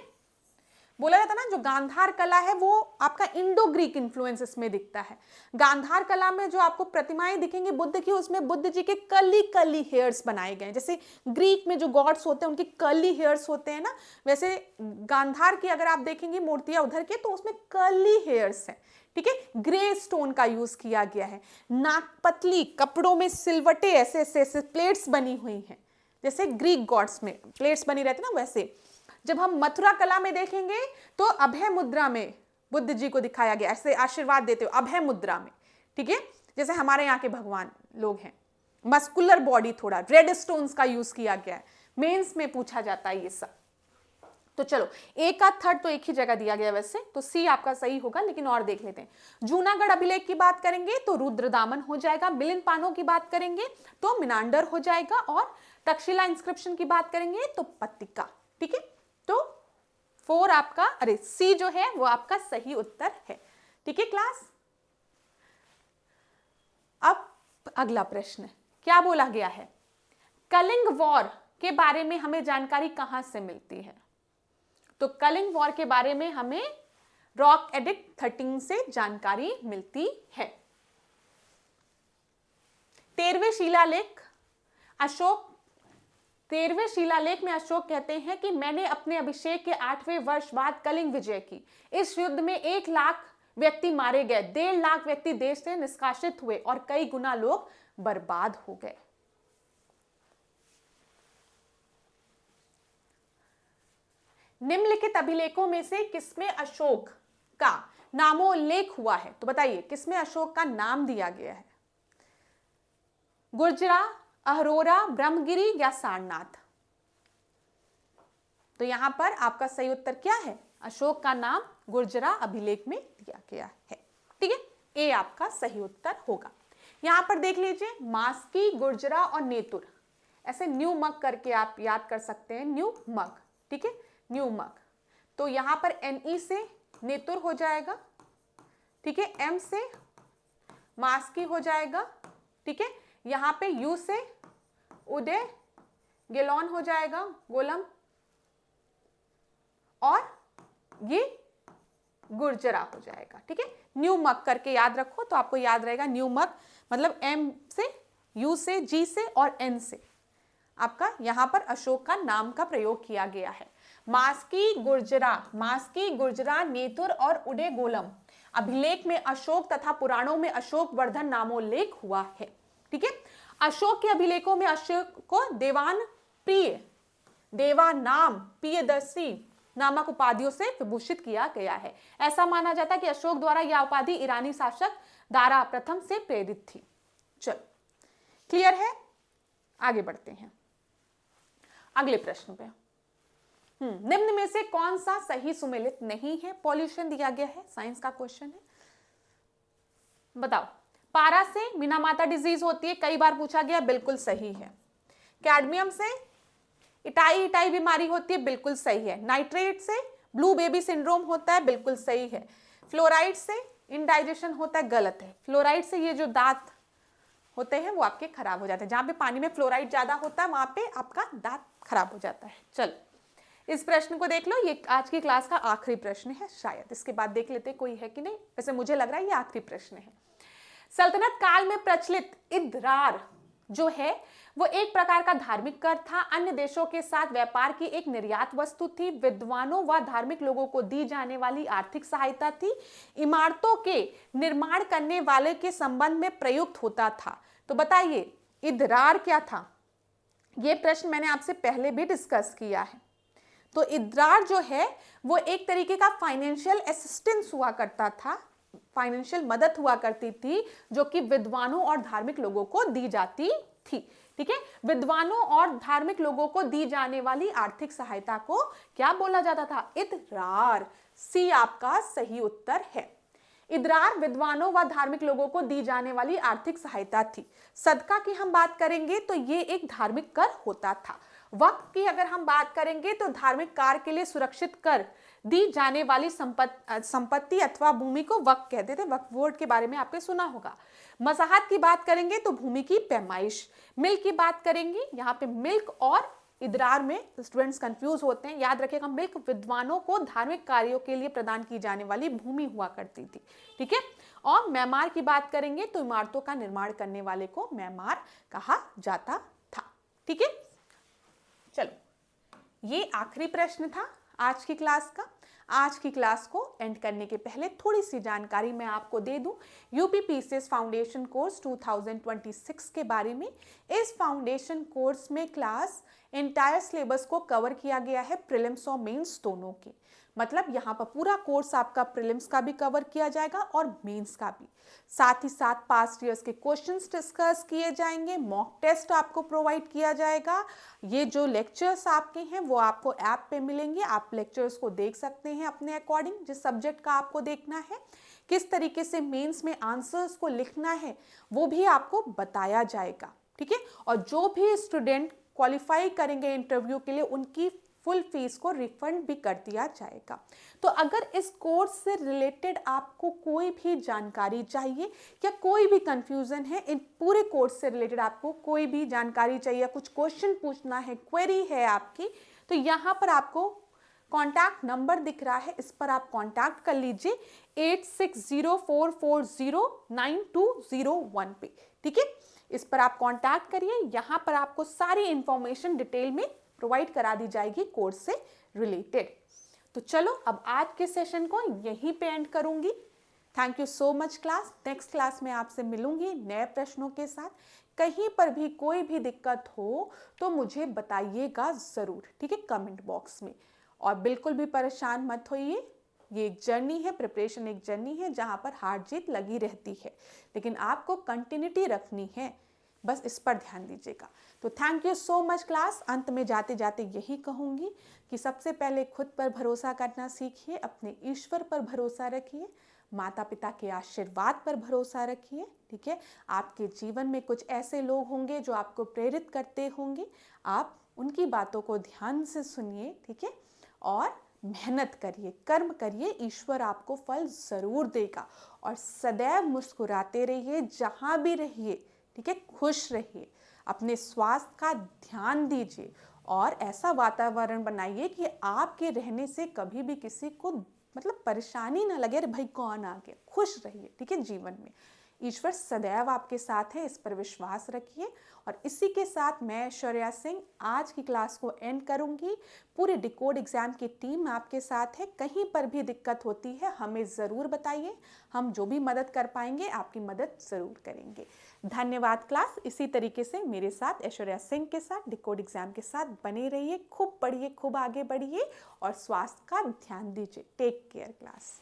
बोला जाता ना, जो गांधार कला है वो आपका इंडो ग्रीक इन्फ्लुएंस इसमें दिखता है। गांधार कला में जो आपको प्रतिमाएं दिखेंगी बुद्ध की, उसमें बुद्ध जी के कर्ली हेयर्स बनाए गए हैं। जैसे ग्रीक में जो गॉड्स होते हैं उनके कर्ली हेयर्स होते हैं ना, वैसे गांधार की अगर आप देखेंगे मूर्तियां उधर के, तो उसमें कर्ली हेयर्स है, ठीक है। ग्रे स्टोन का यूज किया गया है। नागपतली कपड़ों में सिलवटे ऐसे ऐसे प्लेट्स बनी हुई हैं, जैसे ग्रीक गॉड्स में प्लेट्स बनी रहती ना, वैसे। जब हम मथुरा कला में देखेंगे तो अभय मुद्रा में बुद्ध जी को दिखाया गया, ऐसे आशीर्वाद देते हो अभय मुद्रा में, ठीक है। जैसे हमारे यहाँ के भगवान लोग हैं, मस्कुलर बॉडी, थोड़ा रेड स्टोन्स का यूज किया गया है। मेंस में पूछा जाता है ये सब। तो चलो, एक का थर्ड तो एक ही जगह दिया गया वैसे, तो सी आपका सही होगा, लेकिन और देख लेते हैं। जूनागढ़ अभिलेख की बात करेंगे तो रुद्रदामन हो जाएगा। मिलिंद पानो की बात करेंगे तो मिनांडर हो जाएगा और तक्षशिला इंस्क्रिप्शन की बात करेंगे तो पत्तिका, ठीक है। तो 4 आपका, सी जो है वो आपका सही उत्तर है, ठीक है क्लास। अब अगला प्रश्न क्या बोला गया है? कलिंग वॉर के बारे में हमें जानकारी कहां से मिलती है? तो कलिंग वॉर के बारे में हमें रॉक एडिक्ट 13 से जानकारी मिलती है। 13वें शिलालेख में अशोक कहते हैं कि मैंने अपने अभिषेक के 8वें वर्ष बाद कलिंग विजय की। इस युद्ध में 1 लाख व्यक्ति मारे गए, 1.5 लाख व्यक्ति देश से निष्कासित हुए और कई गुना लोग बर्बाद हो गए। निम्नलिखित अभिलेखों में से किसमें अशोक का नामोल्लेख हुआ है? तो बताइए किसमें अशोक का नाम दिया गया है? गुर्जरा, अहरोरा, ब्रह्मगिरी या सारनाथ? तो यहां पर आपका सही उत्तर क्या है? अशोक का नाम गुर्जरा अभिलेख में दिया गया है। ठीक है, ए आपका सही उत्तर होगा। यहां पर देख लीजिए, मास्की, गुर्जरा और नेतुर, ऐसे न्यू मग करके आप याद कर सकते हैं, न्यू मग। ठीक है, न्यू मग। तो यहां पर एनई से नेतुर हो जाएगा। ठीक है, एम से मास्की हो जाएगा। ठीक है, यहां पे यू से उदय गेलॉन हो जाएगा, गोलम, और ये गुर्जरा हो जाएगा। ठीक है, न्यू मग करके याद रखो तो आपको याद रहेगा। न्यू मग मतलब एम से, यू से, जी से और एन से आपका यहां पर अशोक का नाम का प्रयोग किया गया है। मास्की, गुर्जरा, नेतुर और उदय गोलम अभिलेख में अशोक तथा पुराणों में अशोक वर्धन नामोल्लेख हुआ है। ठीक है, अशोक के अभिलेखों में अशोक को देवानाम प्रियदर्शी नामक उपाधियों से विभूषित किया गया है। ऐसा माना जाता है कि अशोक द्वारा यह उपाधि ईरानी शासक दारा प्रथम से प्रेरित थी। चलो, क्लियर है? आगे बढ़ते हैं अगले प्रश्न पे। निम्न में से कौन सा सही सुमेलित नहीं है? पॉल्यूशन दिया गया है, साइंस का क्वेश्चन है। बताओ। पारा से मीनामाता डिजीज होती है, कई बार पूछा गया, बिल्कुल सही है। कैडमियम से इटाई बीमारी होती है, बिल्कुल सही है। नाइट्रेट से ब्लू बेबी सिंड्रोम होता है, बिल्कुल सही है। फ्लोराइड से इंडाइजेशन होता है, गलत है। फ्लोराइड से ये जो दांत होते हैं वो आपके खराब हो जाते हैं। जहां पे पानी में फ्लोराइड ज्यादा होता है वहां पे आपका दांत खराब हो जाता है। चलो, इस प्रश्न को देख लो, ये आज की क्लास का आखिरी प्रश्न है शायद। इसके बाद देख लेते कोई है कि नहीं, वैसे मुझे लग रहा है ये आखिरी प्रश्न है। सल्तनत काल में प्रचलित इद्रार जो है वो एक प्रकार का धार्मिक कर था, अन्य देशों के साथ व्यापार की एक निर्यात वस्तु थी, विद्वानों व धार्मिक लोगों को दी जाने वाली आर्थिक सहायता थी, इमारतों के निर्माण करने वाले के संबंध में प्रयुक्त होता था। तो बताइए इद्रार क्या था? यह प्रश्न मैंने आपसे पहले भी डिस्कस किया है। तो इद्रार जो है वो एक तरीके का फाइनेंशियल असिस्टेंस हुआ करता था, फाइनेंशियल मदद हुआ करती थी जो कि विद्वानों और धार्मिक लोगों को दी जाती थी। ठीक है, विद्वानों और धार्मिक लोगों को दी जाने वाली आर्थिक सहायता को क्या बोला जाता था? इद्रार। सी आपका सही उत्तर है। इद्रार विद्वानों व धार्मिक लोगों को दी जाने वाली आर्थिक सहायता थी। सदका की हम बात करेंगे तो ये एक धार्मिक कर होता था। वक्फ की अगर हम बात करेंगे तो धार्मिक कार्य के लिए सुरक्षित कर दी जाने वाली संपत्ति अथवा भूमि को वक्फ कहते थे। वक्फ बोर्ड के बारे में आपने सुना होगा। मसाहत की बात करेंगे तो भूमि की पैमाइश। मिल्क की बात करेंगे, यहाँ पे मिल्क और इद्रार में स्टूडेंट्स कंफ्यूज होते हैं, याद रखिएगा। मिल्क विद्वानों को धार्मिक कार्यों के लिए प्रदान की जाने वाली भूमि हुआ करती थी। ठीक है, और मैमार की बात करेंगे तो इमारतों का निर्माण करने वाले को मैमार कहा जाता था। ठीक है, चलो, ये आखिरी प्रश्न था आज की क्लास का। आज की क्लास को एंड करने के पहले थोड़ी सी जानकारी मैं आपको दे दूं यूपी पीसीएस फाउंडेशन कोर्स 2026 के बारे में। इस फाउंडेशन कोर्स में क्लास एंटायर सिलेबस को कवर किया गया है, प्रीलिम्स और मेंस दोनों के। मतलब यहाँ पर पूरा कोर्स आपका प्रीलिम्स का भी कवर किया जाएगा और मेंस का भी। साथ ही साथ पास्ट ईयर्स के क्वेश्चंस डिस्कस किए जाएंगे, मॉक टेस्ट आपको प्रोवाइड किया जाएगा। ये जो लेक्चर्स आपके हैं वो आपको ऐप पे मिलेंगे, आप लेक्चर्स को देख सकते हैं अपने अकॉर्डिंग, जिस सब्जेक्ट का आपको देखना है। किस तरीके से मेंस में आंसर्स को लिखना है वो भी आपको बताया जाएगा। ठीक है, और जो भी स्टूडेंट क्वालिफाई करेंगे इंटरव्यू के लिए उनकी फुल फीस को रिफंड भी कर दिया जाएगा। तो अगर इस कोर्स से रिलेटेड आपको कोई भी जानकारी चाहिए या कोई भी कंफ्यूजन है, इन पूरे कोर्स से रिलेटेड आपको कोई भी जानकारी चाहिए, कुछ क्वेश्चन पूछना है, क्वेरी है आपकी, तो यहाँ पर आपको कॉन्टैक्ट नंबर दिख रहा है, इस पर आप कॉन्टैक्ट कर लीजिए 8604409201 पे। ठीक है, इस पर आप कांटेक्ट करिए। यहाँ पर आपको सारी इंफॉर्मेशन डिटेल में प्रोवाइड करा दी जाएगी कोर्स से रिलेटेड। तो चलो अब आज के सेशन को यहीं पे एंड करूंगी। Thank you so much class. Next class में आपसे मिलूंगी नए प्रश्नों के साथ। कहीं पर भी कोई भी दिक्कत हो तो मुझे बताइएगा ज़रूर, ठीक है, कमेंट बॉक्स में। और बिल्कुल भी परेशान मत होइए, ये एक जर्नी है, प्रिपरेशन एक जर्नी है जहाँ पर हार जीत लगी रहती है, लेकिन आपको कंटिन्यूटी रखनी है, बस इस पर ध्यान दीजिएगा। तो thank you so much class. अंत में जाते जाते यही कहूँगी कि सबसे पहले खुद पर भरोसा करना सीखिए, अपने ईश्वर पर भरोसा रखिए, माता पिता के आशीर्वाद पर भरोसा रखिए, ठीक है। आपके जीवन में कुछ ऐसे लोग होंगे जो आपको प्रेरित करते होंगे, आप उनकी बातों को ध्यान से सुनिए, ठीक है, और मेहनत करिए, कर्म करिए, ईश्वर आपको फल ज़रूर देगा। और सदैव मुस्कुराते रहिए, जहाँ भी रहिए, ठीक है, खुश रहिए, अपने स्वास्थ्य का ध्यान दीजिए और ऐसा वातावरण बनाइए कि आपके रहने से कभी भी किसी को मतलब परेशानी ना लगे, अरे भाई कौन आ गया। खुश रहिए, ठीक है, जीवन में ईश्वर सदैव आपके साथ है, इस पर विश्वास रखिए। और इसी के साथ मैं ऐश्वर्या सिंह आज की क्लास को एंड करूंगी। पूरे डिकोड एग्जाम की टीम आपके साथ है, कहीं पर भी दिक्कत होती है हमें ज़रूर बताइए, हम जो भी मदद कर पाएंगे आपकी मदद ज़रूर करेंगे। धन्यवाद क्लास। इसी तरीके से मेरे साथ ऐश्वर्या सिंह के साथ डिकोड एग्जाम के साथ बने रहिए, खूब पढ़िए, खूब आगे बढ़िए और स्वास्थ्य का ध्यान दीजिए। Take care class.